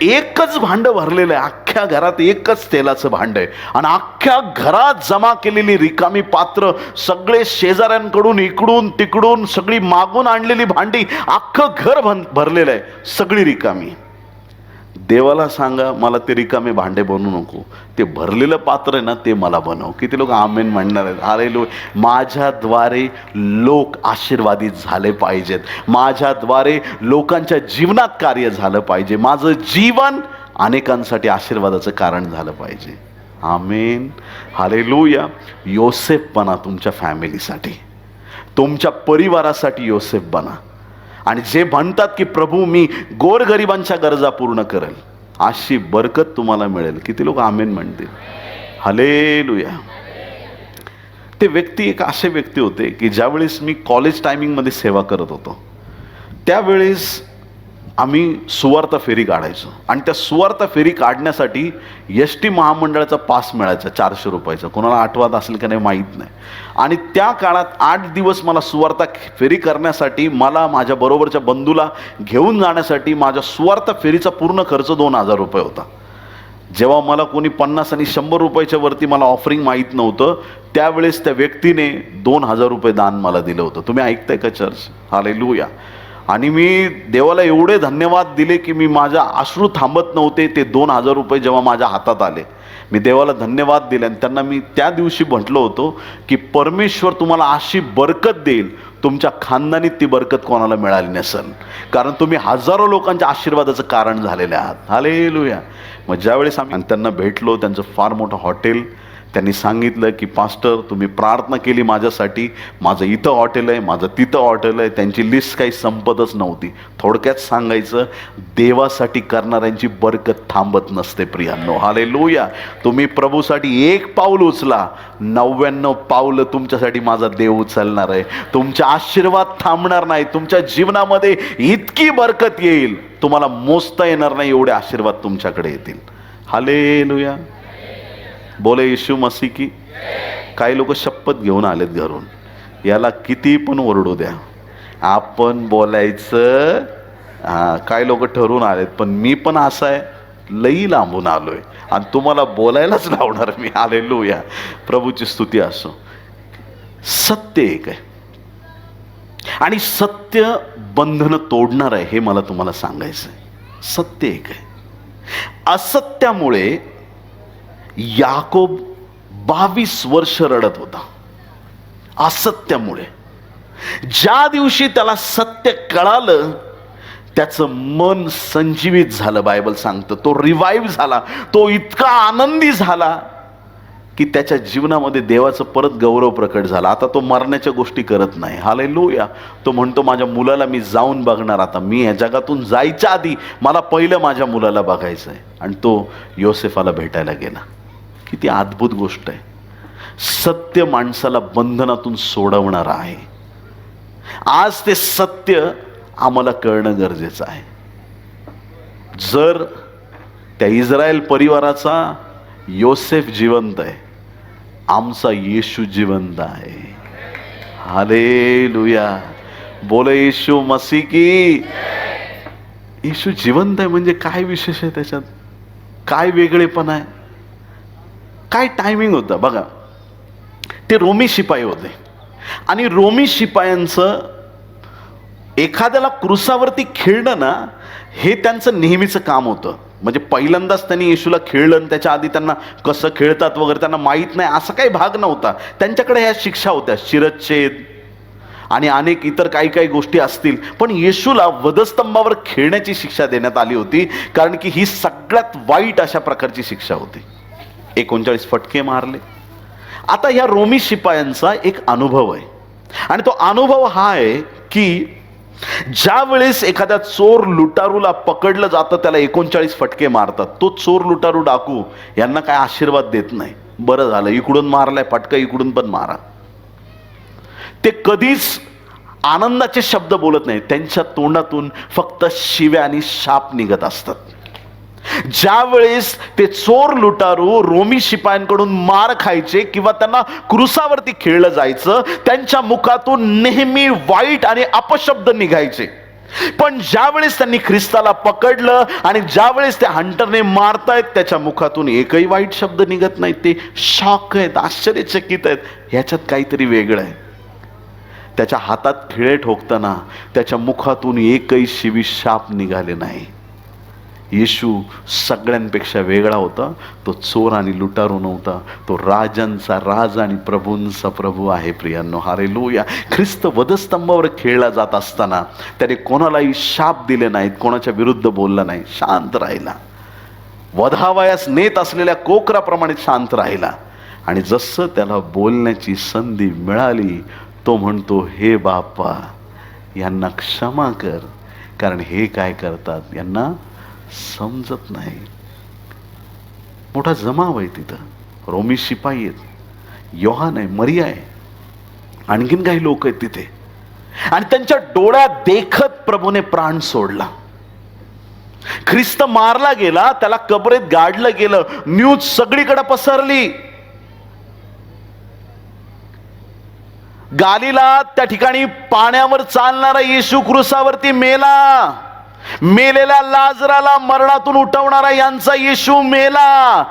एकच भांडं भरलेलं आहे. अख्ख्या घरात एकच तेलाचं भांड आहे आणि अख्ख्या घरात जमा केलेली रिकामी पात्र, सगळे शेजाऱ्यांकडून इकडून तिकडून सगळी मागून आणलेली भांडी, अख्खं घर भरलेलं आहे, सगळी रिकामी. देवाला सांगा मला ते रिकामे भांडे बनवू नको, ते भरलेलं पात्र आहे ना ते मला बनव. किती लोक आमेन म्हणणार आहेत? हालेलुया. माझ्याद्वारे लोक आशीर्वादित झाले पाहिजेत. माझ्याद्वारे लोकांच्या जीवनात कार्य झालं पाहिजे. माझं जीवन अनेकांसाठी आशीर्वादाचं कारण झालं पाहिजे. आमेन, हालेलुया. योसेफ बना तुमच्या फॅमिलीसाठी, तुमच्या परिवारासाठी योसेफ बना. आणि जे म्हणतात की प्रभू मी गोरगरिबांच्या गरजा पूर्ण करेल, अशी बरकत तुम्हाला मिळेल. किती लोक आमेन म्हणतील? हालेलुया. ते व्यक्ती एक असे व्यक्ती होते की ज्यावेळेस मी कॉलेज टायमिंगमध्ये सेवा करत होतो त्यावेळेस आम्ही सुवार्ता फेरी काढायचो. आणि त्या सुवार्ता फेरी काढण्यासाठी एस टी महामंडळाचा पास मिळायचा 400 रुपयाचा. कोणाला आठवत असेल का नाही माहीत नाही. आणि त्या काळात 8 दिवस मला सुवार्ता फेरी करण्यासाठी, मला माझ्या बरोबरच्या बंधूला घेऊन जाण्यासाठी माझ्या सुवार्ता फेरीचा पूर्ण खर्च 2000 रुपये होता. जेव्हा मला कोणी 50 आणि 100 रुपयाच्या वरती मला ऑफरिंग माहीत नव्हतं, त्यावेळेस त्या व्यक्तीने 2000 रुपये दान मला दिलं होतं. तुम्ही ऐकताय का चर्च? हालेलुया. आणि मी देवाला एवढे धन्यवाद दिले की मी माझ्या अश्रू थांबत नव्हते. ते 2000 रुपये जेव्हा माझ्या हातात आले, मी देवाला धन्यवाद दिले. आणि त्यांना मी त्या दिवशी म्हटलं होतं की परमेश्वर तुम्हाला अशी बरकत देईल, तुमच्या खानदानीत ती बरकत कोणाला मिळाली नसेल, कारण तुम्ही हजारो लोकांच्या आशीर्वादाचं कारण झालेले आहात. हालेलुया. मग ज्यावेळेस आम्ही त्यांना भेटलो, त्यांचं फार मोठं हॉटेल, त्यांनी सांगितलं की पास्टर तुम्ही प्रार्थना केली माझ्यासाठी, माझं इथं हॉटेल आहे, माझं तिथं हॉटेल आहे. त्यांची लिस्ट काही संपतच नव्हती. थोडक्यात सांगायचं, देवासाठी करणाऱ्यांची बरकत थांबत नसते प्रियांनो. हालेलुया. तुम्ही प्रभूसाठी 1 पाऊल उचला, 99 पाऊलं तुमच्यासाठी माझा देव उचलणार आहे. तुमचे आशीर्वाद थांबणार नाही. तुमच्या जीवनामध्ये इतकी बरकत येईल, तुम्हाला मोजता येणार नाही एवढे आशीर्वाद तुमच्याकडे येतील. हालेलुया. बोले येशू मसीह की. काही लोक शपथ घेऊन आलेत घरून, याला किती पण ओरडू द्या, आपण बोलायचं. काही लोक ठरवून आलेत, पण मी पण असं आहे, लई लांबून आलोय आणि तुम्हाला बोलायलाच लावणार मी. हालेलुया. प्रभूची स्तुती असो. सत्य एक आहे आणि सत्य बंधन तोडणार आहे, हे मला तुम्हाला सांगायचं आहे. सत्य एक आहे. असत्यामुळे याकोब 22 वर्ष रडत होता. असत्यामुळे ज्या दिवशी त्याला सत्य कळालं, त्याचं मन संजीवित झालं. बायबल सांगतं तो रिवाईव्ह झाला. तो इतका आनंदी झाला की त्याच्या जीवनामध्ये देवाचं परत गौरव प्रकट झाला. आता तो मरण्याच्या गोष्टी करत नाही. हालेलुया. तो म्हणतो माझ्या मुलाला मी जाऊन बघणार. आता मी या जगातून जायच्या आधी मला पहिलं माझ्या मुलाला बघायचं आहे. आणि तो योसेफाला भेटायला गेला. किती अद्भुत गोष्ट आहे. सत्य माणसाला बंधनातून सोडवणार आहे. आज ते सत्य आम्हाला कळणं गरजेचं आहे. जर त्या इस्रायल परिवाराचा योसेफ जिवंत आहे, आमचा येशू जिवंत आहे. हालेलुया. बोले येशू मसीह की. येशू जिवंत आहे म्हणजे काय विशेष आहे त्याच्यात? काय वेगळेपण आहे? काय टायमिंग होतं बघा. ते रोमी शिपाई होते आणि रोमी शिपायांचं एखाद्याला क्रुसावरती खेळणं ना, हे त्यांचं नेहमीचं काम होतं. म्हणजे पहिल्यांदाच त्यांनी येशूला खेळलं आणि त्याच्या आधी त्यांना कसं खेळतात वगैरे त्यांना माहीत नाही, असा काही भाग नव्हता. त्यांच्याकडे ह्या शिक्षा होत्या, शिरच्छेद आणि अनेक इतर काही काही गोष्टी असतील. पण येशूला वधस्तंभावर खेळण्याची शिक्षा देण्यात आली होती, कारण की ही सगळ्यात वाईट अशा प्रकारची शिक्षा होती. 39 फटके मारले. आता या रोमी शिपायांचा एक अनुभव आहे आणि तो अनुभव हा आहे की ज्या वेळेस एखाद्या चोर लुटारूला पकडलं जातं, त्याला 39 फटके मारतात. तो चोर लुटारू डाकू यांना काय आशीर्वाद देत नाही. बरं झालं इकडून मारलाय फटका, इकडून पण मारा. ते कधीच आनंदाचे शब्द बोलत नाही. त्यांच्या तोंडातून फक्त शिव्या आणि शाप निघत असतात. ज्या वेळेस ते चोर लुटारू रोमी शिपायांकडून मार खायचे किंवा त्यांना क्रुसावरती खेळलं जायचं, त्यांच्या मुखातून नेहमी वाईट आणि अपशब्द निघायचे. पण ज्या वेळेस त्यांनी ख्रिस्ताला पकडलं आणि ज्या वेळेस त्या हंटरने मारतायत, त्याच्या मुखातून एकही वाईट शब्द निघत नाही. ते शॉक आहेत, आश्चर्यचकित आहेत, ह्याच्यात काहीतरी वेगळं आहे. त्याच्या हातात खिळे ठोकताना त्याच्या मुखातून एकही शिवी शाप निघाले नाही. येशू सगळ्यांपेक्षा वेगळा होता. तो चोर आणि लुटारू नव्हता. तो राजांचा राजा आणि प्रभूंचा प्रभू आहे प्रियांनो. हालेलुया. ख्रिस्त वधस्तंभावर खेळला जात असताना त्याने कोणालाही शाप दिले नाहीत, कोणाच्या विरुद्ध बोलला नाही, शांत राहिला. वधावयास नेत असलेल्या कोकराप्रमाणे शांत राहिला. आणि जसं त्याला बोलण्याची संधी मिळाली तो म्हणतो, हे बाप्पा, यांना क्षमा कर, कारण हे काय करतात यांना समजत नाही. मोठा जमाव आहे तिथं. रोमी शिपाई आहेत, योहान आहे, मरिया आहे, आणखीन काही लोक आहेत तिथे. आणि त्यांच्या डोळ्यात देखत प्रभूने प्राण सोडला. ख्रिस्त मारला गेला, त्याला कबरेत गाडलं गेलं. न्यूज सगळीकडे पसरली. गालिला त्या ठिकाणी पाण्यावर चालणारा येशू क्रुसावरती मेला. मेलेल्या लाजराला मरणातून उठवणारा यांचा येशू मेला.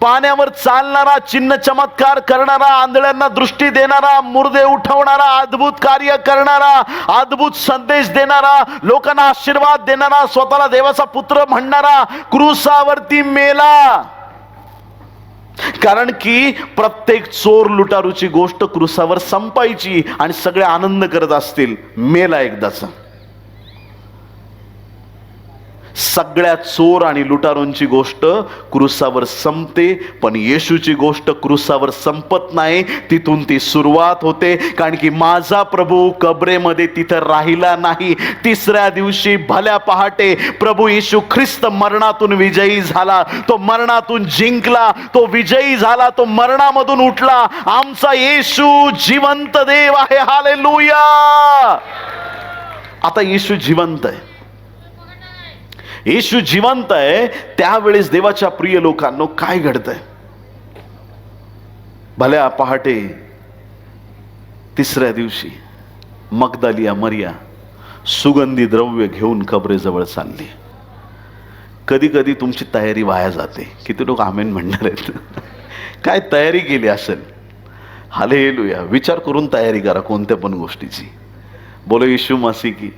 पाण्यावर चालणारा, चिन्ह चमत्कार करणारा, आंधळ्यांना दृष्टी देणारा, मुर्दे उठवणारा, अद्भुत कार्य करणारा, अद्भुत संदेश देणारा, लोकांना आशीर्वाद देणारा, स्वतःला देवाचा पुत्र म्हणणारा क्रूसावरती मेला. कारण की प्रत्येक चोर लुटारूची गोष्ट क्रूसावर संपायची आणि सगळे आनंद करत असतील. मेला एकदाचा. सगळ्या चोर आणि लुटारूंची गोष्ट क्रूसावर संपते, पण येशूची गोष्ट क्रूसावर संपत नाही. तिथून ती सुरुवात होते. कारण की माझा प्रभू कबरेमध्ये तिथं राहिला नाही. तिसऱ्या दिवशी भल्या पहाटे प्रभू येशू ख्रिस्त मरणातून विजयी झाला. तो मरणातून जिंकला, तो विजयी झाला, तो मरणामधून उठला. आमचा येशू जिवंत देव आहे. हालेलुया. आता येशू जिवंत आहे. येशू जिवंत आहे. त्यावेळेस देवाच्या प्रिय लोकांनो काय घडतंय? भल्या पहाटे तिसऱ्या दिवशी मगदलिया मरिया सुगंधी द्रव्य घेऊन कबरेजवळ चालली. कधी कधी तुमची तयारी वाया जाते. किती लोक आमेन म्हणणार आहेत? काय तयारी केली असेल? हालेलुया. विचार करून तयारी करा कोणत्या पण गोष्टीची. बोलो येशू मसीह की.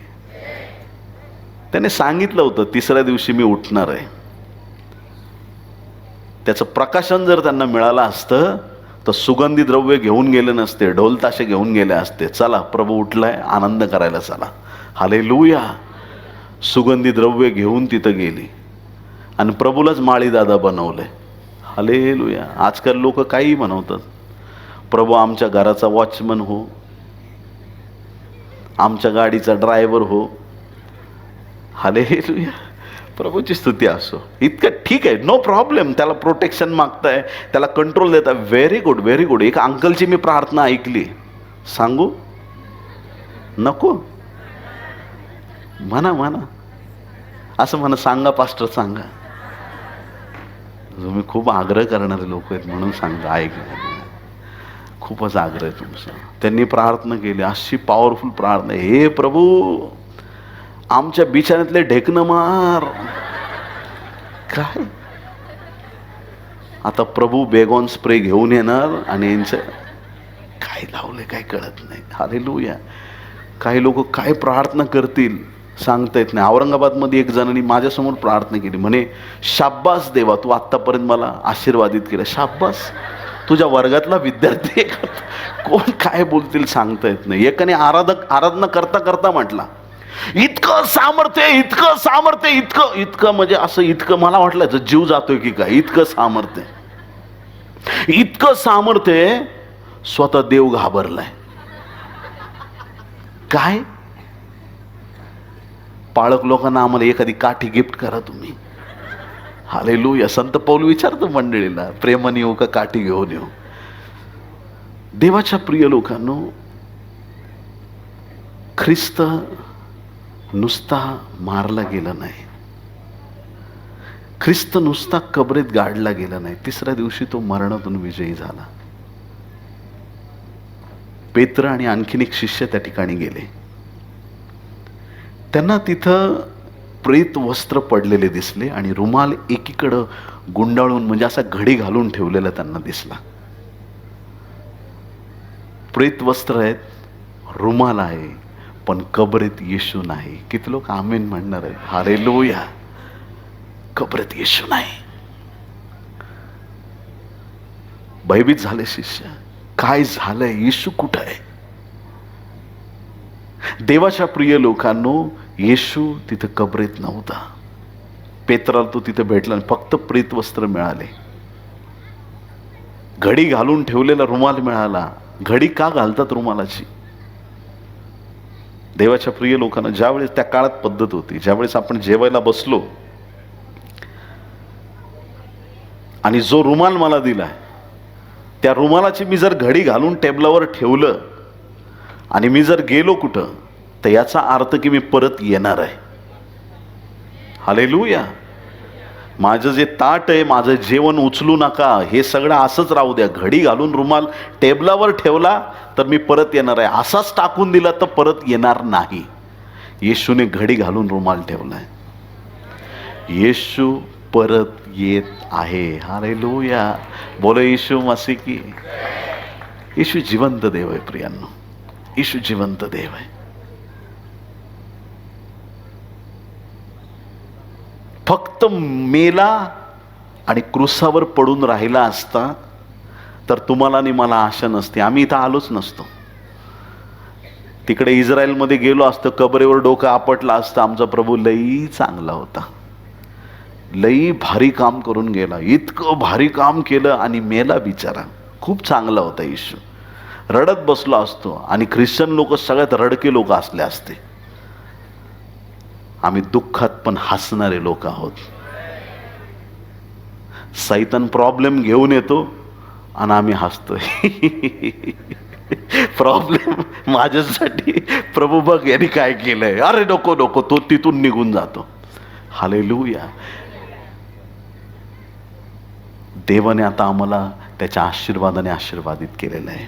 त्याने सांगितलं होतं तिसऱ्या दिवशी मी उठणार आहे. त्याचं प्रकाशन जर त्यांना मिळालं असतं तर सुगंधी द्रव्य घेऊन गेले नसते, ढोल ताशे घेऊन गेले असते. चला प्रभू उठलाय, आनंद करायला चला. हालेलुया. सुगंधी द्रव्य घेऊन तिथं गेली आणि प्रभूलाच माळी दादा बनवलंय. हालेलुया. आजकाल लोक काही बनवतात. प्रभू आमच्या घराचा वॉचमन हो, आमच्या गाडीचा ड्रायव्हर हो. हालेलुया. प्रभूची स्तुती असो. इतकं ठीक आहे, नो प्रॉब्लेम. त्याला प्रोटेक्शन मागताय, त्याला कंट्रोल देताय. Very good, very good. एक अंकलची मी प्रार्थना ऐकली. सांगू नको? म्हणा म्हणा. असं म्हणा, सांगा पास्टर सांगा. तुम्ही खूप आग्रह करणारे लोक आहेत म्हणून सांगा. ऐक, खूपच आग्रह आहे तुमचा. त्यांनी प्रार्थना केली, अशी पॉवरफुल प्रार्थना. हे प्रभू आमच्या बिछाण्यातले ढेकणं मार. काय आता प्रभू बेगॉन स्प्रे घेऊन येणार आणि यांचं काय लावले काय कळत नाही. हालेलुया. काही लोक काय प्रार्थना करतील सांगता येत नाही. औरंगाबादमध्ये एक जणांनी माझ्यासमोर प्रार्थना केली. म्हणे, शाब्बास देवा, तू आत्तापर्यंत मला आशीर्वादित केलं. शाब्बास. तुझ्या वर्गातला विद्यार्थी कोण काय बोलतील सांगता येत नाही. एकाने आराधना करता करता म्हटला, इतकं सामर्थ्य, इतकं सामर्थ्य, इतकं इतकं म्हणजे असं इतकं मला वाटलं जीव जातोय की काय. इतकं सामर्थ्य, इतकं सामर्थ्य, स्वतः देव घाबरलाय. काय पाळक लोकांना आम्हाला एखादी काठी गिफ्ट करा तुम्ही. हालेलुया. संत पौल विचारतो मंडळीला, प्रेमाने येऊ का काठी घेऊन येऊ? देवाच्या प्रिय लोकांनो, ख्रिस्त नुसता मारला गेला नाही. ख्रिस्त नुसता कबरेत गाडला गेला नाही. तिसऱ्या दिवशी तो मरणातून विजयी झाला. पेत्र आणि आणखीन एक शिष्य त्या ठिकाणी गेले. त्यांना तिथं प्रेत वस्त्र पडलेले दिसले आणि रुमाल एकीकडं गुंडाळून म्हणजे असा घडी घालून ठेवलेला त्यांना दिसला. प्रेत वस्त्र आहेत, रुमाल आहे, पण कबरेत येशू नाही. किती लोक आमेन म्हणणार आहेत? हालेलुया. कबरेत येशू नाही. भयभीत झाले शिष्य. काय झालंय? येशू कुठं आहे? देवाच्या प्रिय लोकांनो, येशू तिथं कबरेत नव्हता. पेत्राला तो तिथे भेटला आणि फक्त प्रेत वस्त्र मिळाले. घडी घालून ठेवलेला रुमाल मिळाला. घडी का घालतात रुमालाची? देवाच्या प्रिय लोकांना, ज्यावेळेस त्या काळात पद्धत होती, ज्यावेळेस आपण जेवायला बसलो आणि जो रुमाल मला दिलाय त्या रुमालाची मी जर घडी घालून टेबलावर ठेवलं आणि मी जर गेलो कुठं, तर याचा अर्थ की मी परत येणार आहे. हालेलुया. माझं जे ताट आहे, माझं जेवण उचलू नका, हे सगळं असंच राहू द्या. घडी घालून रुमाल टेबलावर ठेवला तर मी परत येणार आहे, असाच टाकून दिला तर परत येणार नाही. येशूने घडी घालून रुमाल ठेवलाय. येशू परत येत आहे. हालेलुया. बोलो येशू मसीह की. येशू जिवंत देव आहे प्रियांनो. येशू जिवंत देव आहे. फक्त मेला आणि क्रूसावर पडून राहिला असता तर तुम्हाला आणि मला आशा नसते, आम्ही इथं आलोच नसतो. तिकडे इस्रायलमध्ये गेलो असतो, कबरेवर डोकं आपटलं असतं. आमचा प्रभू लई चांगला होता, लई भारी काम करून गेला, इतकं भारी काम केलं आणि मेला बिचारा. खूप चांगला होता येशू. रडत बसलो असतो आणि ख्रिश्चन लोक सगळ्यात रडके लोक असले असते. आम्ही दुःखात पण हसणारे लोक आहोत. सैतान प्रॉब्लेम घेऊन येतो आणि आम्ही हसतोय. प्रॉब्लेम माझ्यासाठी, प्रभू बघ यांनी काय केलंय, अरे नको नको, तो तिथून निघून जातो. हालेलुया. देवाने आता आम्हाला त्याच्या आशीर्वादाने आशीर्वादित केलेलं आहे.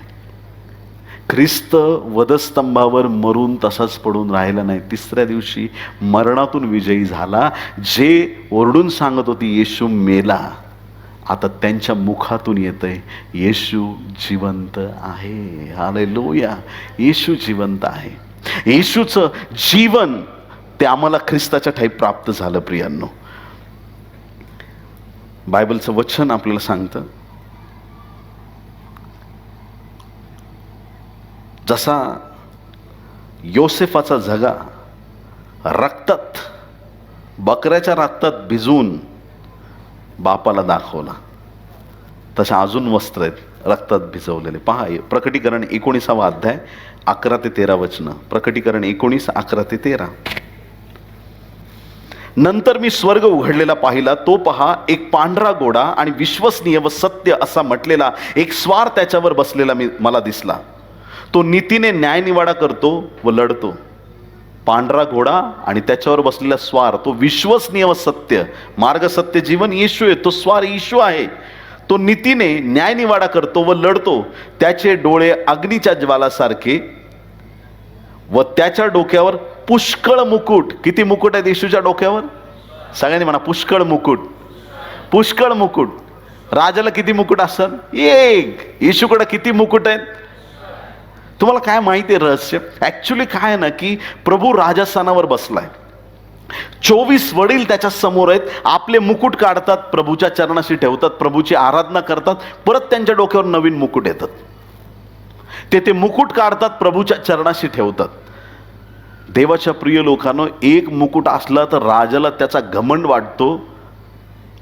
ख्रिस्त वधस्तंभावर मरून तसाच पडून राहिला नाही, तिसऱ्या दिवशी मरणातून विजयी झाला. जे ओरडून सांगत होती येशू मेला, आता त्यांच्या मुखातून येतंय येशू जिवंत आहे. हालेलुया. येशू जिवंत आहे. येशूचं जीवन ते आम्हाला ख्रिस्ताच्या ठाई प्राप्त झालं. प्रियांनो, बायबलचं वचन आपल्याला सांगतं, जसा योसेफाचा झगा रक्तात, बकऱ्याच्या रक्तात भिजवून बापाला दाखवला, तशा अजून वस्त्र आहेत रक्तात भिजवलेले. पहा, प्रकटीकरण 19 अध्याय 11 ते 13 वचनं. प्रकटीकरण 19, 11 ते 13. नंतर मी स्वर्ग उघडलेला पाहिला, तो पहा एक पांढरा घोडा आणि विश्वसनीय व सत्य असा म्हटलेला एक स्वार त्याच्यावर बसलेला मला दिसला. तो नीतीने न्यायनिवाडा करतो व लढतो. पांढरा घोडा आणि त्याच्यावर बसलेला स्वार, तो विश्वसनीय व सत्य, मार्ग सत्य जीवन येशू आहे. तो स्वार येशू आहे. तो नीतीने न्यायनिवाडा करतो व लढतो. त्याचे डोळे अग्नीच्या ज्वालासारखे व त्याच्या डोक्यावर पुष्कळ मुकुट. किती मुकुट आहेत येशूच्या डोक्यावर? सगळ्यांनी म्हणा, पुष्कळ मुकुट. पुष्कळ मुकुट. राजाला किती मुकुट असतात? एक. येशूकडे किती मुकुट आहेत? तुम्हाला काय माहिती आहे रहस्य? ऍक्च्युली काय आहे ना, की प्रभू राजस्थानावर बसलाय. 24 वडील त्याच्या समोर आहेत. आपले मुकुट काढतात, प्रभूच्या चरणाशी ठेवतात, प्रभूची आराधना करतात, परत त्यांच्या डोक्यावर नवीन मुकुट येतात. ते मुकुट काढतात, प्रभूच्या चरणाशी ठेवतात. देवाच्या प्रिय लोकांनो, एक मुकुट असला तर राजाला त्याचा घमंड वाटतो.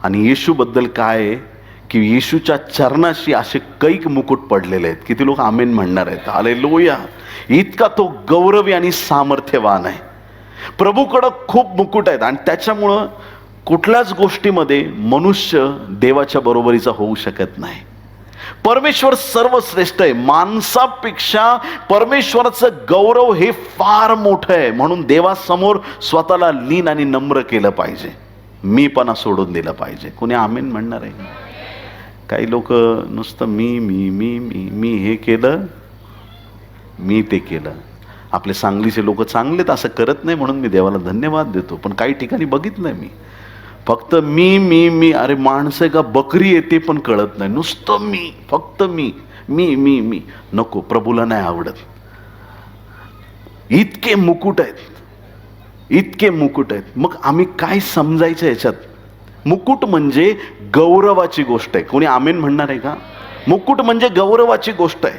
आणि येशूबद्दल काय आहे की येशूच्या चरणाशी असे कैक मुकुट पडलेले आहेत. किती लोक आमेन म्हणणार आहेत? हालेलुया. इतका तो गौरवी आणि सामर्थ्यवान आहे. प्रभूकडं खूप मुकुट आहेत आणि त्याच्यामुळं कुठल्याच गोष्टीमध्ये मनुष्य देवाच्या बरोबरीचा होऊ शकत नाही. परमेश्वर सर्वश्रेष्ठ आहे. माणसापेक्षा परमेश्वराचं गौरव हे फार मोठं आहे. म्हणून देवासमोर स्वतःला लीन आणि नम्र केलं पाहिजे. मीपणा सोडून दिलं पाहिजे. कोणी आमेन म्हणणार आहे? काही लोक नुसतं मी मी मी मी मी हे केलं, मी ते केलं. आपले सांगलीचे लोक चांगलेत, असं करत नाही म्हणून मी देवाला धन्यवाद देतो. पण काही ठिकाणी बघितलंय मी, फक्त मी मी मी. अरे माणसं का बकरी येते पण कळत नाही. नुसतं मी, फक्त मी मी मी मी. नको, प्रभूला नाही आवडत. इतके मुकुट आहेत, इतके मुकुट आहेत. मग आम्ही काय समजायचं याच्यात? मुकुट म्हणजे गौरवाची गोष्ट आहे. कोणी आमेन म्हणणार आहे का? मुकुट म्हणजे गौरवाची गोष्ट आहे.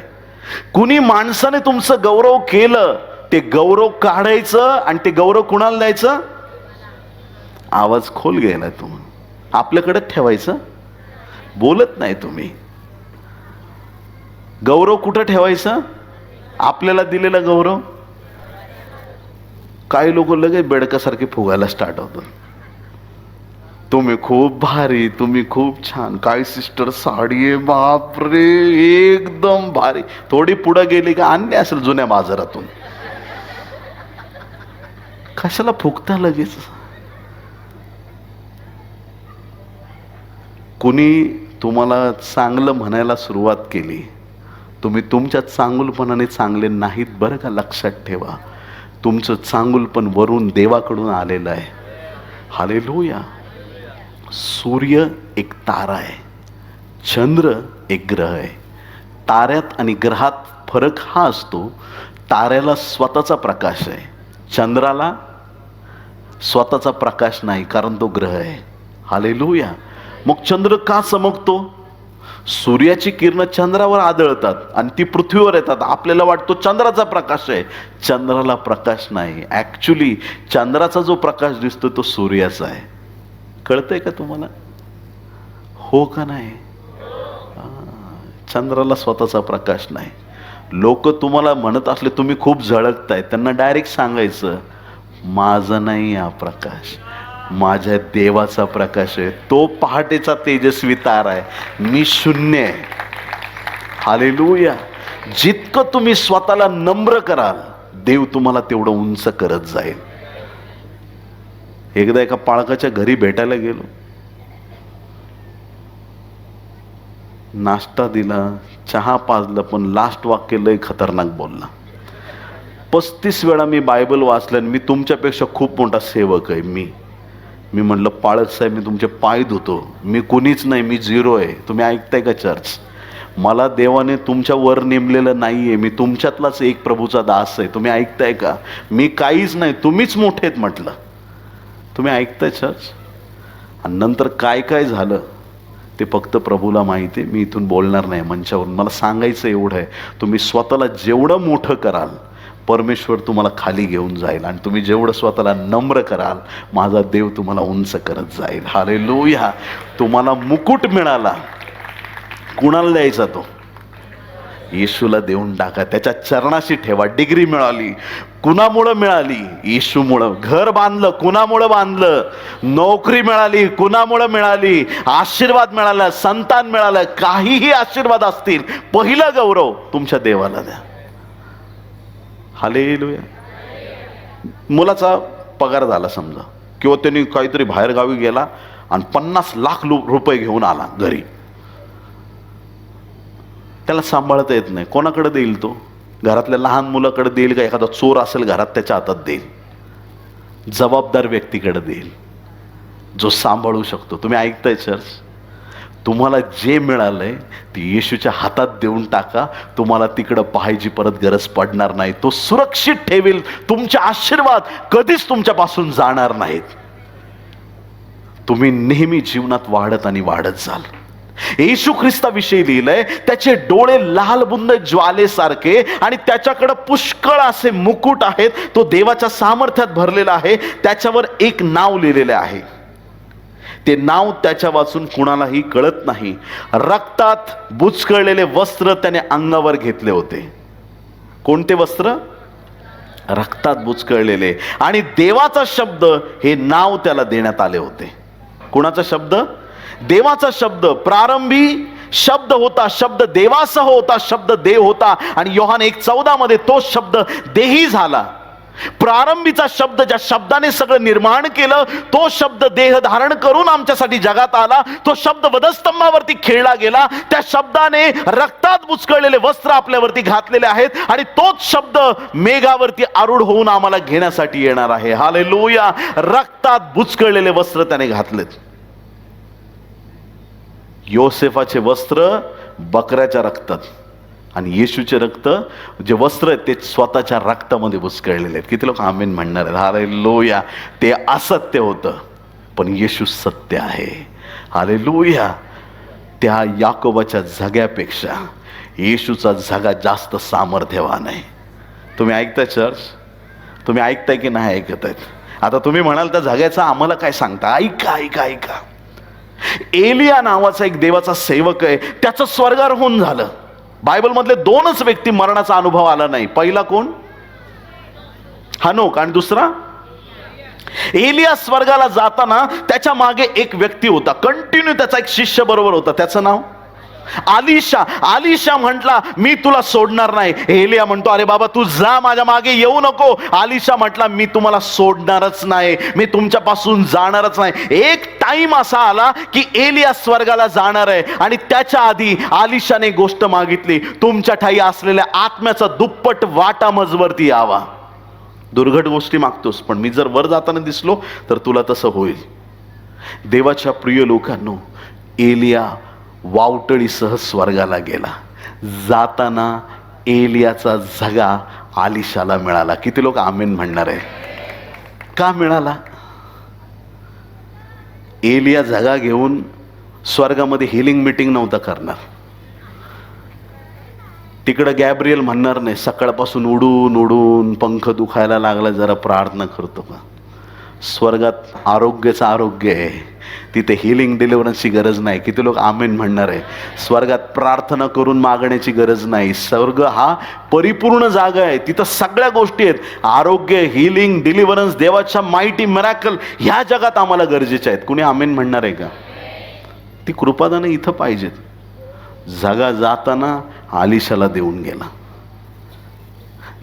कुणी माणसाने तुमचं गौरव केलं, ते गौरव काढायचं आणि ते गौरव कुणाला द्यायचं? आवाज खोल गेला तुम्ही. आपल्याकडे ठेवायचं, बोलत नाही तुम्ही. गौरव कुठं ठेवायचं? आपल्याला दिलेला गौरव. काही लोक लगेच बेडकासारखे फुगायला स्टार्ट होतात. तुम्ही खूप भारी, तुम्ही खूप छान, काय सिस्टर साडी आहे, बापरे एकदम भारी. थोडी पुढे गेली का आणली असेल जुन्या बाजारातून. कशाला फुगता लगेच? कुणी तुम्हाला चांगलं म्हणायला सुरुवात केली, तुम्ही तुमच्या चांगुलपणाने चांगले नाहीत बरं का, लक्षात ठेवा. तुमचं चांगुलपण वरून देवाकडून आलेलं आहे. हालेलुया. सूर्य एक तारा आहे, चंद्र एक ग्रह आहे. ताऱ्यात आणि ग्रहात फरक हा असतो, ताऱ्याला स्वतःचा प्रकाश आहे, चंद्राला स्वतःचा प्रकाश नाही, कारण तो ग्रह आहे. हालेलुया. मग चंद्र का चमकतो? सूर्याची किरण चंद्रावर आदळतात आणि ती पृथ्वीवर येतात. आपल्याला वाटतो चंद्राचा प्रकाश आहे, चंद्राला प्रकाश नाही. ॲक्च्युली चंद्राचा जो प्रकाश दिसतो तो सूर्याचा आहे. कळतंय का तुम्हाला? हो का नाही? चंद्राला स्वतःचा प्रकाश नाही. लोक तुम्हाला म्हणत असले तुम्ही खूप झळकताय, त्यांना डायरेक्ट सांगायचं, माझा नाही हा प्रकाश, माझ्या देवाचा प्रकाश आहे. तो पहाटेचा तेजस्वी तारा आहे, मी शून्य आहे. हालेलुया. जितकं तुम्ही स्वतःला नम्र कराल, देव तुम्हाला तेवढं उंच करत जाईल. एकदा एका पाळकाच्या घरी भेटायला गेलो, नाश्ता दिला, चहा पाजलं, पण लास्ट वाक्य लय खतरनाक बोलला. 35 वेळा मी बायबल वाचलं, मी तुमच्यापेक्षा खूप मोठा सेवक आहे. मी म्हटलं, पाळक साहेब मी तुमचे पाय धुतो, मी कुणीच नाही, मी झिरो आहे. तुम्ही ऐकताय का चर्च? मला देवाने तुमच्या वर नेमलेलं नाही आहे, मी तुमच्यातलाच एक प्रभूचा दास आहे. तुम्ही ऐकताय का? मी काहीच नाही, तुम्हीच मोठे आहेत म्हटलं. तुम्ही ऐकताय चर्च? आणि नंतर काय काय झालं ते फक्त प्रभूला माहिती आहे. मी इथून बोलणार नाही मंचावरून. मला सांगायचं एवढं आहे, तुम्ही स्वतःला जेवढं मोठं कराल, परमेश्वर तुम्हाला खाली घेऊन जाईल. आणि तुम्ही जेवढं स्वतःला नम्र कराल, माझा देव तुम्हाला उंच करत जाईल. हालेलुया. तुम्हाला मुकुट मिळाला, कुणाला द्यायचा तो? येशूला देऊन टाका, त्याच्या चरणाशी ठेवा. डिग्री मिळाली, कुणामुळं मिळाली? येशूमुळं. घर बांधलं, कुणामुळं बांधलं? नोकरी मिळाली, कुणामुळं मिळाली? आशीर्वाद मिळाला, संतान मिळालं, काहीही आशीर्वाद असतील, पहिला गौरव तुमच्या देवाला द्या. हालेलुया. मुलाचा पगार झाला समजा, किंवा त्यांनी काहीतरी बाहेर गावी गेला आणि 50 लाख रुपये घेऊन आला घरी. त्याला सांभाळता येत नाही, कोणाकडे देईल तो? घरातल्या लहान मुलाकडे देईल का एखादा चोर असेल घरात त्याच्या हातात देईल? जबाबदार व्यक्तीकडे देईल, जो सांभाळू शकतो. तुम्ही ऐकताय चर्च? तुम्हाला जे मिळालंय ते येशूच्या हातात देऊन टाका. तुम्हाला तिकडं पाहायची परत गरज पडणार नाही. तो सुरक्षित ठेवेल. तुमचे आशीर्वाद कधीच तुमच्यापासून जाणार नाहीत. तुम्ही नेहमी जीवनात वाढत आणि वाढत जाल. येशू ख्रिस्ताविषयी लिहिलंय, त्याचे डोळे लालबुंद ज्वालेसारखे आणि त्याच्याकडे पुष्कळ असे मुकुट आहेत. तो देवाच्या सामर्थ्यात भरलेला आहे. त्याच्यावर एक नाव लिहिलेले आहे. ते नाव त्याच्या वाचून कुणालाही कळत नाही. रक्तात बुचकळलेले वस्त्र त्याने अंगावर घेतले होते. कोणते वस्त्र? रक्तात बुचकळलेले. आणि देवाचा शब्द हे नाव त्याला देण्यात आले होते. कुणाचा शब्द? देवाचा शब्द. प्रारंभी शब्द होता, शब्द देवासह होता, शब्द देव होता. आणि योहान 1:14 मध्ये तो शब्द देही झाला. प्रारंभीचा शब्द, ज्या शब्दाने सगळं निर्माण केलं, तो शब्द देह धारण करून आमच्यासाठी जगात आला. तो शब्द वधस्तंभावरती खेळला गेला. त्या शब्दाने रक्तात बुचकळलेले वस्त्र आपल्यावरती घातलेले आहेत. आणि तोच शब्द मेघावरती आरूढ होऊन आम्हाला घेण्यासाठी येणार आहे. हालेलुया. रक्तात बुचकळलेले वस्त्र त्याने घातलेत. योसेफाचे वस्त्र बकऱ्याच्या रक्तात, आणि येशूचे रक्त जे वस्त्र आहेत ते स्वतःच्या रक्तामध्ये बुचकळलेले आहेत. किती लोक आमेन म्हणणार आहेत? हालेलुया. ते असत्य होतं, पण येशू सत्य आहे. हालेलुया. त्या याकोबाच्या झग्यापेक्षा येशूचा झगा जास्त सामर्थ्यवान आहे. तुम्ही ऐकताय चर्च? तुम्ही ऐकताय की नाही ऐकत आहेत? आता तुम्ही म्हणाल त्या जाग्याचं आम्हाला काय सांगता? ऐका ऐका ऐका. एलिया नावाचा एक देवाचा सेवक आहे, त्याचं स्वर्गारोहण झालं. बायबलमधले 2च व्यक्ती मरणाचा अनुभव आला नाही. पहिला कोण? हनोक, आणि दुसरा एलिया. स्वर्गाला जाताना त्याच्या मागे एक व्यक्ती होता, कंटिन्यू त्याचा एक शिष्य बरोबर होता, त्याचं नाव आलिशा. आलिशा म्हटला मी तुला सोडणार नाही. एलिया म्हणतो अरे बाबा तू जा, माझ्या मागे येऊ नको. आलिशा म्हटला मी तुम्हाला सोडणारच नाही, मी तुमच्यापासून जाणारच नाही. एक टाइम असा आला की एलिया स्वर्गाला जाणार आहे, आणि त्याच्या आधी आलिशाने गोष्ट मागितली, तुमच्या ठाई असलेल्या आत्म्याचा दुप्पट वाटा मजवरती यावा. दुर्घट गोष्टी मागतोस, पण मी जर वर जाताना दिसलो तर तुला तसं होईल. देवाच्या प्रिय लोकांनो, एलिया वावटळीसह स्वर्गाला गेला. जाताना एलियाचा झगा आलिशाला मिळाला. किती लोक आमेन म्हणणार आहे? का मिळाला? एलिया झगा घेऊन स्वर्गामध्ये हिलिंग मीटिंग नव्हता करणार. तिकडं गॅब्रियल म्हणणार नाही सकाळपासून उडून उडून पंख दुखायला लागला जरा प्रार्थना करतो का. स्वर्गात आरोग्याचं आरोग्य आहे, तिथे हिलिंग डिलिव्हरन्सची गरज नाही. किती लोक आमेन म्हणणार आहे? स्वर्गात प्रार्थना करून मागण्याची गरज नाही. स्वर्ग हा परिपूर्ण जागा आहे, तिथं सगळ्या गोष्टी आहेत. आरोग्य, हिलिंग, डिलिव्हरन्स, देवाच्या माइटी मिरॅकल ह्या जगात आम्हाला गरजेच्या आहेत. कुणी आमेन म्हणणार आहे का? ती कृपादानं इथं पाहिजेत. जागा जाताना आलिशाला देऊन गेला.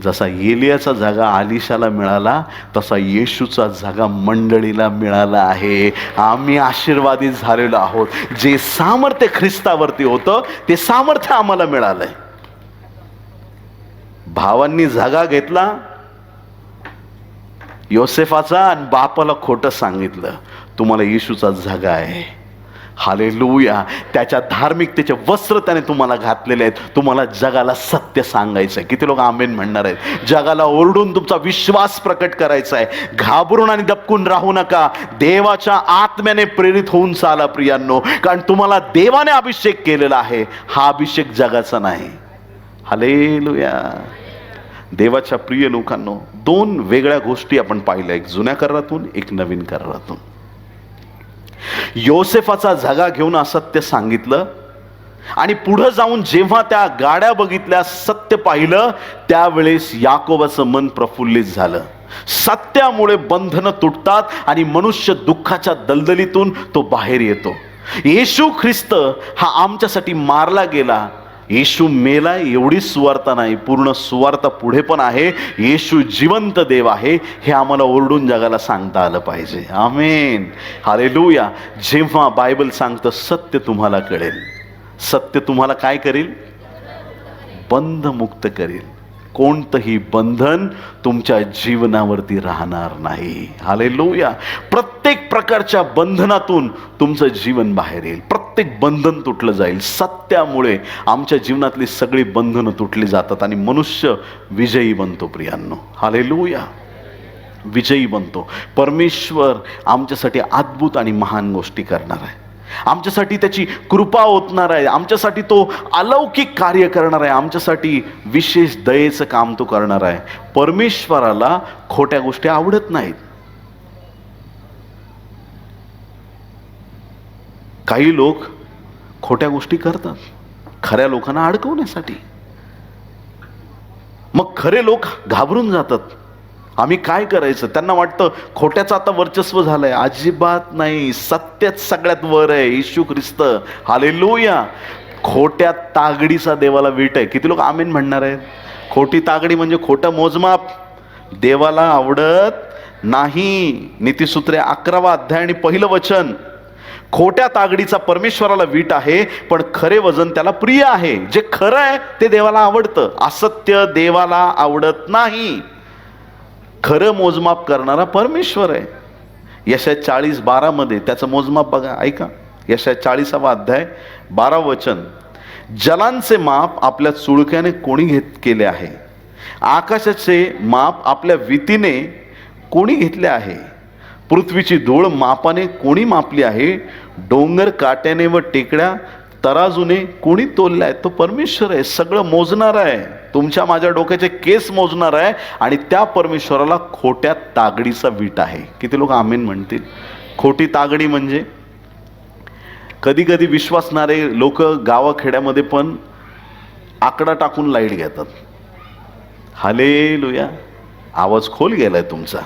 जसा एलियाचा जागा आलिशाला मिळाला, तसा येशूचा जागा मंडळीला मिळाला आहे. आम्ही आशीर्वादित झालेलो आहोत. जे सामर्थ्य ख्रिस्तावरती होतं ते सामर्थ्य आम्हाला मिळालंय. भावांनी जागा घेतला योसेफाचा, आणि बापाला खोटं सांगितलं, तुम्हाला येशूचा जागा आहे. हालेलुया. त्याच्या धार्मिकतेचे वस्त्र त्याने तुम्हाला घातलेले आहेत. तुम्हाला जगाला सत्य सांगायचं आहे. किती लोक आमेन म्हणणार आहेत? जगाला ओरडून तुमचा विश्वास प्रकट करायचा आहे. घाबरून आणि दबकून राहू नका. देवाच्या आत्म्याने प्रेरित होऊन चाला प्रियांनो, कारण तुम्हाला देवाने अभिषेक केलेला आहे. हा अभिषेक जगाचा नाही. हालेलुया. देवाच्या प्रिय लोकांनो, 2 वेगळ्या गोष्टी आपण पाहिल्या, एक जुन्या करारातून, एक नवीन करारातून. योसेफाचा झगा घेऊन असत्य सांगितलं, आणि पुढे जाऊन जेव्हा त्या गाड्या बघितल्या, सत्य पाहिलं, त्यावेळेस याकोबाचं मन प्रफुल्लित झालं. सत्यामुळे बंधनं तुटतात आणि मनुष्य दुःखाच्या दलदलीतून तो बाहेर येतो. येशू ख्रिस्त हा आमच्यासाठी मारला गेला. येशू मेला एवढी सुवार्ता नाही, पूर्ण सुवार्ता पुढे पण आहे. येशू जिवंत देव आहे, हे आम्हाला ओरडून जगाला सांगता आलं पाहिजे. आमेन. हालेलुया. जेव्हा बायबल सांगतं सत्य तुम्हाला कळेल, सत्य तुम्हाला काय करेल? बंधमुक्त करेल. कोणतंही बंधन तुमच्या जीवनावरती राहणार नाही. हालेलुया. प्रत्येक प्रकारच्या बंधनातून तुमचं जीवन बाहेर येईल. प्रत्येक बंधन तुटलं जाईल. सत्यामुळे आमच्या जीवनातली सगळी बंधनं तुटली जातात आणि मनुष्य विजयी बनतो प्रियांनो. हालेलुया. विजयी बनतो. परमेश्वर आमच्यासाठी अद्भुत आणि महान गोष्टी करणार आहे. आमच्यासाठी त्याची कृपा ओतणार आहे. आमच्यासाठी तो अलौकिक कार्य करणार आहे. आमच्यासाठी विशेष दयेचं काम तो करणार आहे. परमेश्वराला खोट्या गोष्टी आवडत नाहीत. काही लोक खोट्या गोष्टी करतात खऱ्या लोकांना अडकवण्यासाठी. मग खरे लोक घाबरून जातात. आम्ही काय करायचं? त्यांना वाटतं खोट्याचं आता वर्चस्व झालंय. अजिबात नाही. सत्यच सगळ्यात वर आहे, येशू ख्रिस्त. हालेलुया. खोट्या तागडीचा देवाला वीट आहे. किती लोक आमेन म्हणणार आहेत? खोटी तागडी म्हणजे खोटं मोजमाप देवाला आवडत नाही. नीतिसूत्रे 11वा अध्याय आणि 1लं वचन. खोट्या तागडीचा परमेश्वराला वीट आहे, पण खरे वजन त्याला प्रिय आहे. जे खरं आहे ते देवाला आवडतं. असत्य देवाला आवडत नाही. खरं मोजमाप करणारा परमेश्वर आहे. यशाया 40:12 मध्ये त्याचं मोजमाप बघा, ऐका. यशाया 40वा अध्याय 12 वचन. जलांचे माप आपल्या चुळक्याने कोणी केले आहे? आकाशाचे माप आपल्या वितीने कोणी घेतले आहे? पृथ्वीची धूळ मापाने कोणी मापली आहे? डोंगर काट्याने व टेकड्या तराजूने कोणी तोललाय? तो परमेश्वर आहे, सगळं मोजणार आहे, तुमच्या माझ्या डोक्याचे केस मोजणार आहे. आणि त्या परमेश्वराला खोट्या तागडीचा वीट आहे. किती लोक आमेन म्हणतील? खोटी तागडी म्हणजे कधी कधी विश्वासणारे लोक गावाखेड्यामध्ये पण आकडा टाकून लाईट घेतात. हालेलुया, आवाज खोल गेलाय तुमचा.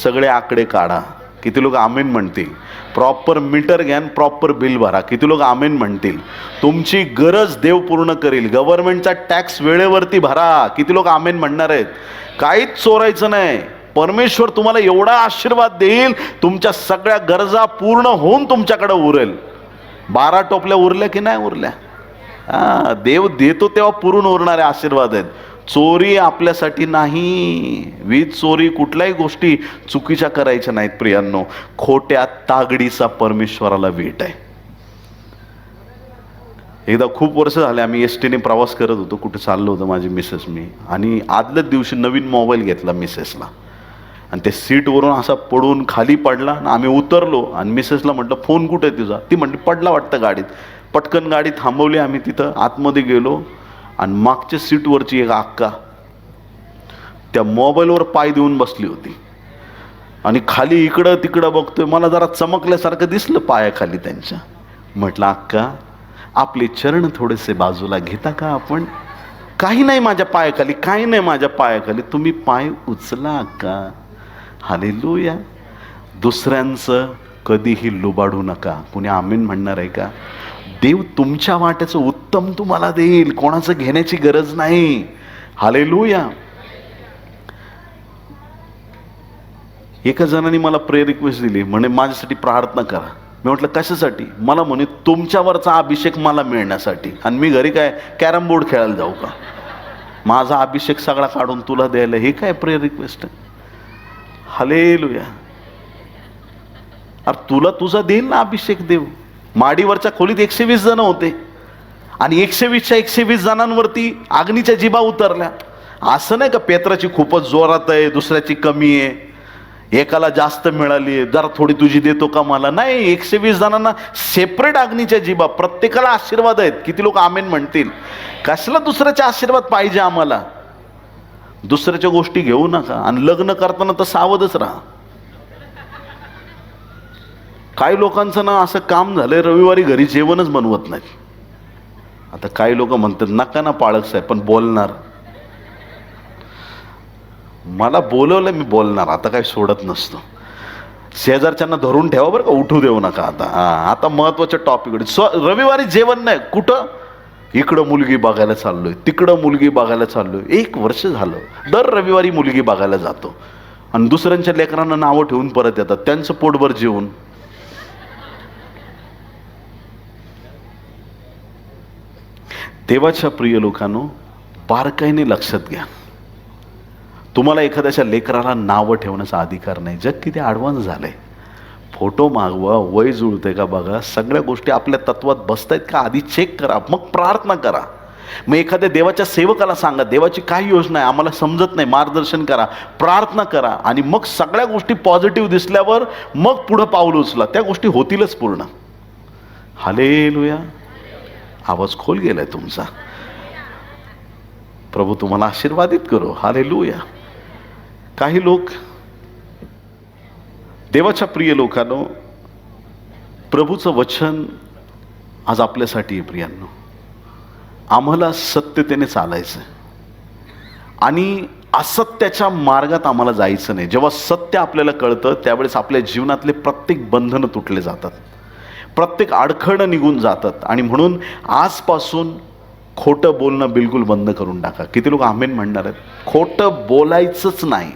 सगळे आकडे काढा. किती लोक आमेन म्हणतील? प्रॉपर मीटर घ्या, प्रॉपर बिल भरा. किती लोक आमेन म्हणतील? तुमची गरज देव पूर्ण करेल. गव्हर्नमेंटचा टॅक्स वेळेवरती भरा. किती लोक आमेन म्हणणार आहेत? काहीच चोरायचं नाही. परमेश्वर तुम्हाला एवढा आशीर्वाद देईल, तुमच्या सगळ्या गरजा पूर्ण होऊन तुमच्याकडे उरेल. 12 टोपल्या उरल्या की नाही उरल्या? देव देतो तेव्हा पुरून उरणारे आशीर्वाद आहेत. चोरी आपल्यासाठी नाही. वीज चोरी, कुठल्याही गोष्टी चुकीच्या करायच्या नाहीत प्रियांनो. खोट्या तागडीचा परमेश्वराला वीट आहे. एकदा खूप वर्ष झाले आम्ही एसटीने प्रवास करत होतो. कुठे चाललो होतो माझी मिसेस मी, आणि आदल्याच दिवशी नवीन मोबाईल घेतला मिसेसला, आणि त्या सीटवरून असा पडून खाली पडला. आम्ही उतरलो आणि मिसेसला म्हटलं फोन कुठे आहे तुझा? ती म्हटली पडला वाटतं गाडीत. पटकन गाडी थांबवली. आम्ही तिथं आतमध्ये गेलो आणि मागच्या सीटवरची एक अक्का त्या मोबाईलवर पाय देऊन बसली होती आणि खाली इकडं तिकडं बघतोय. मला जरा चमकल्यासारखं दिसलं पायाखाली त्यांच्या. म्हटलं अक्का, आपले चरण थोडेसे बाजूला घेता का आपण? काही नाही माझ्या पायाखाली, काही नाही माझ्या पायाखाली. तुम्ही पाय उचला अक्का. हालेलुया. दुसऱ्यांचं कधीही लुबाडू नका. कुणी आमीन म्हणणार आहे का? देव तुमच्या वाट्याचं उत्तम तुम्हाला देईल. कोणाचं घेण्याची गरज नाही. हालेलुया. एका जणांनी मला प्रेयर रिक्वेस्ट दिली, म्हणे माझ्यासाठी प्रार्थना करा. मी म्हटलं कशासाठी? मला म्हणे तुमच्यावरचा अभिषेक मला मिळण्यासाठी. आणि मी घरी काय कॅरम बोर्ड खेळायला जाऊ का? माझा अभिषेक सगळा काढून तुला द्यायला, हे काय प्रेयर रिक्वेस्ट आहे? हालेलुया. अरे तुला तुझा देईल ना अभिषेक देव. माडीवरच्या खोलीत 120 जण होते आणि 120च्या 120 जणांवरती अग्नीच्या जिभा उतरल्या. असं नाही का पेत्राची खूपच जोरात आहे, दुसऱ्याची कमी आहे, एकाला जास्त मिळाली आहे, जरा थोडी तुझी देतो का मला? नाही, 120 जणांना सेपरेट अग्नीच्या जिभा, प्रत्येकाला आशीर्वाद आहेत. किती लोक आमेन म्हणतील? कशाला दुसऱ्याचे आशीर्वाद पाहिजे आम्हाला? दुसऱ्याच्या गोष्टी घेऊ नका. आणि लग्न करताना तर सावधच राहा. काही लोकांचं ना असं काम झालंय, रविवारी घरी जेवणच बनवत नाही. आता काही लोक म्हणतात नका ना पाळक साहेब, पण बोलणार. मला बोलवलं, मी बोलणार. आता काही सोडत नसतो. शेजारच्यांना धरून ठेवा बरं का, उठू देऊ नका. आता महत्वाच्या टॉपिक. रविवारी जेवण नाही. कुठं? इकडं मुलगी बघायला चाललोय, तिकडं मुलगी बघायला चाललोय. 1 वर्ष झालं दर रविवारी मुलगी बघायला जातो आणि दुसऱ्यांच्या लेकरांना नावं ठेवून परत येतात, त्यांचं पोटभर जेवून. देवाच्या प्रिय लोकांनो, बारकाईने लक्षात घ्या. तुम्हाला एखाद्याच्या लेकराला नावं ठेवण्याचा अधिकार नाही. जग किती ॲडव्हान्स झालंय. फोटो मागवा, वय जुळते का बघा, सगळ्या गोष्टी आपल्या तत्वात बसतायत का आधी चेक करा, मग प्रार्थना करा. मग एखाद्या देवाच्या सेवकाला सांगा, देवाची काय योजना आहे आम्हाला समजत नाही, मार्गदर्शन करा, प्रार्थना करा. आणि मग सगळ्या गोष्टी पॉझिटिव्ह दिसल्यावर मग पुढं पाऊल उचला. त्या गोष्टी होतीलच पूर्ण. हालेलुया. आवाज खोल गेलाय तुमचा. प्रभू तुम्हाला आशीर्वादित करो. हालेलुया. काही लोक, देवाच्या प्रिय लोकांनो, प्रभूचं वचन आज आपल्यासाठी आहे प्रियांनो. आम्हाला सत्यतेने चालायचं आणि असत्याच्या मार्गात आम्हाला जायचं नाही. जेव्हा सत्य आपल्याला कळतं त्यावेळेस आपल्या जीवनातले प्रत्येक बंधनं तुटले जातात, प्रत्येक अडखळणं निघून जातात. आणि म्हणून आजपासून खोटं बोलणं बिलकुल बंद करून टाका. किती लोक आमेन म्हणणार आहेत? खोटं बोलायचंच नाही,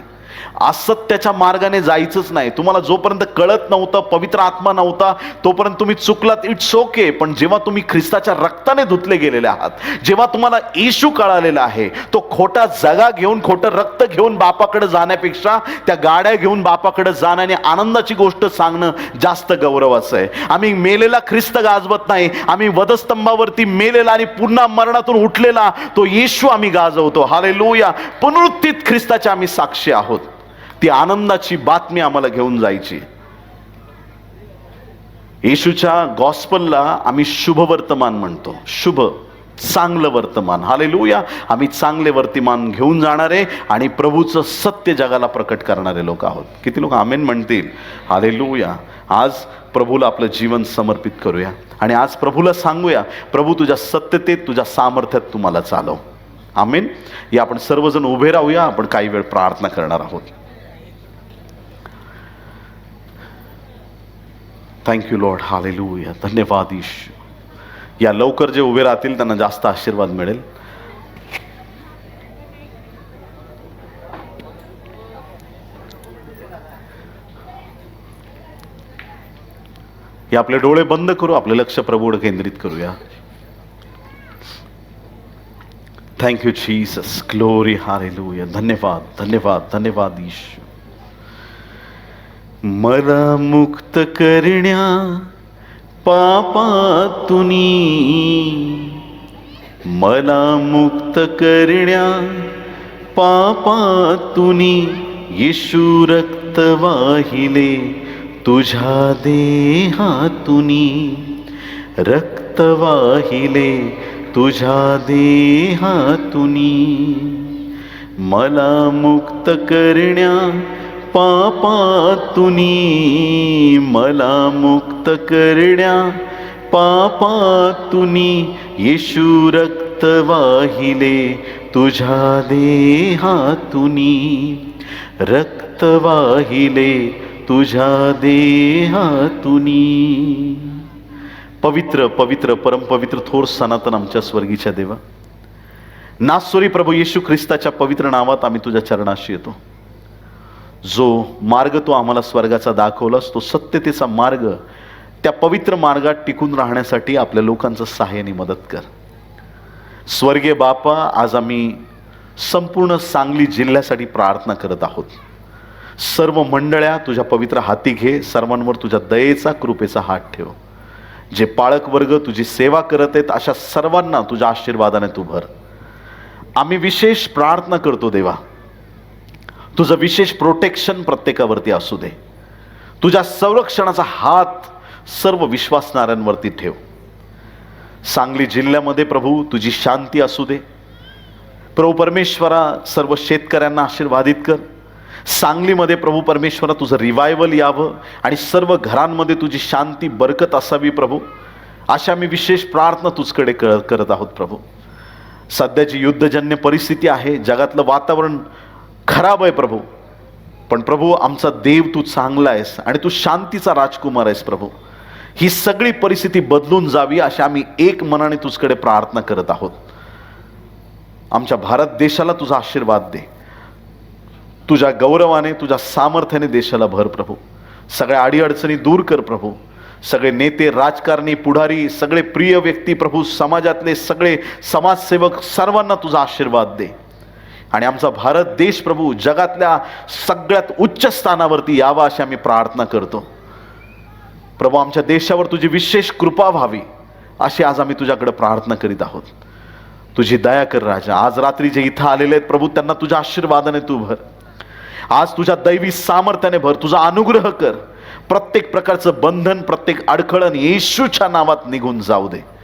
असत्याच्या मार्गाने जायचंच नाही. तुम्हाला जोपर्यंत कळत नव्हतं, पवित्र आत्मा नव्हता, तोपर्यंत तुम्ही चुकलात, इट्स ओके. पण जेव्हा तुम्ही ख्रिस्ताच्या रक्ताने धुतले गेलेले आहात, जेव्हा तुम्हाला येशू कळालेला आहे, तो खोटा जगा घेऊन, खोटं रक्त घेऊन बापाकडे जाण्यापेक्षा त्या गाड्या घेऊन बापाकडे जाणं आणि आनंदाची गोष्ट सांगणं जास्त गौरवाचं आहे. आम्ही मेलेला ख्रिस्त गाजवत नाही, आम्ही वधस्तंभावरती मेलेला आणि पुन्हा मरणातून उठलेला तो येशू आम्ही गाजवतो. हालेलुया. पुनरुत्थित ख्रिस्ताचे आम्ही साक्षी आहोत. ती आनंदाची बातमी आम्हाला घेऊन जायची. येशूच्या गॉस्पलला आम्ही शुभ वर्तमान म्हणतो. शुभ, चांगलं वर्तमान. हालेलुया. आम्ही चांगले वर्तमान घेऊन जाणारे आणि प्रभूचं सत्य जगाला प्रकट करणारे लोक आहोत. किती लोक आमेन म्हणतील? हालेलुया. आज प्रभूला आपलं जीवन समर्पित करूया आणि आज प्रभूला सांगूया, प्रभू तुझ्या सत्यतेत, तुझ्या सामर्थ्यात तुम्हाला चालव. आमेन. या आपण सर्वजण उभे राहूया. आपण काही वेळ प्रार्थना करणार आहोत. Thank you Lord. हालेलुया. धन्यवाद ईशू. या लवकर जे उभे राहतील त्यांना जास्त आशीर्वाद मिळेल. या आपले डोळे बंद करू, आपले लक्ष प्रभूवर केंद्रित करूया. Thank you Jesus. ग्लोरी. हालेलुया. धन्यवाद, धन्यवाद, धन्यवाद ईशू. मला मुक्त करण्या पापातुनी, मला मुक्त करण्या पापातुनी, येशू रक्त वाहिले तुझ्या देहातुनी, रक्त वाहिले तुझ्या देहातुनी. मला मुक्त करण्या पापातुनी, मला मुक्त करण्या पापातुनी, येशू रक्त वाहिले तुझ्या देहातुनी, रक्त वाहिले तुझ्या देहातुनी. पवित्र पवित्र परमपवित्र थोर सनातन आमच्या स्वर्गीच्या देवा, नासोरी प्रभू येशू ख्रिस्ताच्या पवित्र नावात आम्ही तुझ्या चरणाशी येतो. जो मार्ग तू आम्हाला स्वर्गाचा दाखवलास, तो सत्यतेचा मार्ग, त्या पवित्र मार्गात टिकून राहण्यासाठी आपल्या लोकांचं सहाय्याने मदत कर. स्वर्गीय बापा, आज आम्ही संपूर्ण सांगली जिल्ह्यासाठी प्रार्थना करत आहोत. सर्व मंडळ्या तुझ्या पवित्र हाती घे. सर्वांवर तुझ्या दयेचा, कृपेचा हात ठेव. जे पाळक वर्ग तुझी सेवा करत आहेत अशा सर्वांना तुझ्या आशीर्वादाने तू भर. आम्ही विशेष प्रार्थना करतो देवा, तुझं विशेष प्रोटेक्शन प्रत्येकावरती असू दे. तुझ्या संरक्षणाचा हात सर्व विश्वासणाऱ्यांवरती ठेव. सांगली जिल्ह्यामध्ये प्रभू तुझी शांती असू दे. प्रभू परमेश्वरा, सर्व शेतकऱ्यांना आशीर्वादित कर. सांगलीमध्ये प्रभू परमेश्वरा तुझं रिवायवल यावं आणि सर्व घरांमध्ये तुझी शांती, बरकत असावी प्रभू. अशा मी विशेष प्रार्थना तुझकडे करत आहोत प्रभू. सध्याची युद्धजन्य परिस्थिती आहे, जगातलं वातावरण खराब आहे प्रभू, पण प्रभू आमचा देव तू चांगला आहेस आणि तू शांतीचा राजकुमार आहेस प्रभू. ही सगळी परिस्थिती बदलून जावी अशा आम्ही एक मनाने तुझकडे प्रार्थना करत आहोत. आमच्या भारत देशाला तुझा आशीर्वाद दे. तुझ्या गौरवाने, तुझ्या सामर्थ्याने देशाला भर प्रभू. सगळ्या अडीअडचणी दूर कर प्रभू. सगळे नेते, राजकारणी, पुढारी, सगळे प्रिय व्यक्ती प्रभू, समाजातले सगळे समाजसेवक, सर्वांना तुझा आशीर्वाद दे. आणि आमचा भारत देश प्रभू जगातल्या सगळ्यात उच्च स्थानावरती यावा अशी आम्ही प्रार्थना करतो प्रभू. आमच्या देशावर तुझी विशेष कृपा व्हावी अशी आज आम्ही तुझ्याकडे प्रार्थना करीत आहोत. तुझी दया कर राजा. आज रात्री जे इथं आलेले आहेत प्रभू, त्यांना तुझ्या आशीर्वादाने तू भर. आज तुझ्या दैवी सामर्थ्याने भर. तुझा अनुग्रह कर. प्रत्येक प्रकारचं बंधन, प्रत्येक अडखळण येशूच्या नावात निघून जाऊ दे.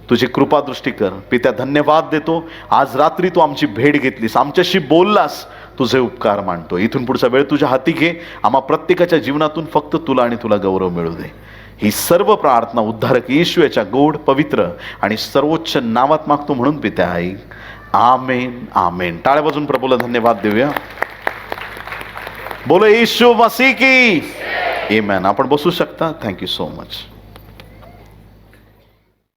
तुझी कृपादृष्टी कर. पित्या धन्यवाद देतो. आज रात्री तू आमची भेट घेतलीस, आमच्याशी बोललास, तुझे उपकार मानतो. इथून पुढचा वेळ तुझ्या हाती घे. आम्हा प्रत्येकाच्या जीवनातून फक्त तुला आणि तुला गौरव मिळू दे. ही सर्व प्रार्थना उद्धारक येशू याच्या गोड, पवित्र आणि सर्वोच्च नावात मागतो म्हणून पित्या आहे. आमेन, आमेन. टाळ्या वाजून प्रभूला धन्यवाद देऊया. बोलो येशू मसीह की. आमेन. आपण बसू शकता. Thank you so much.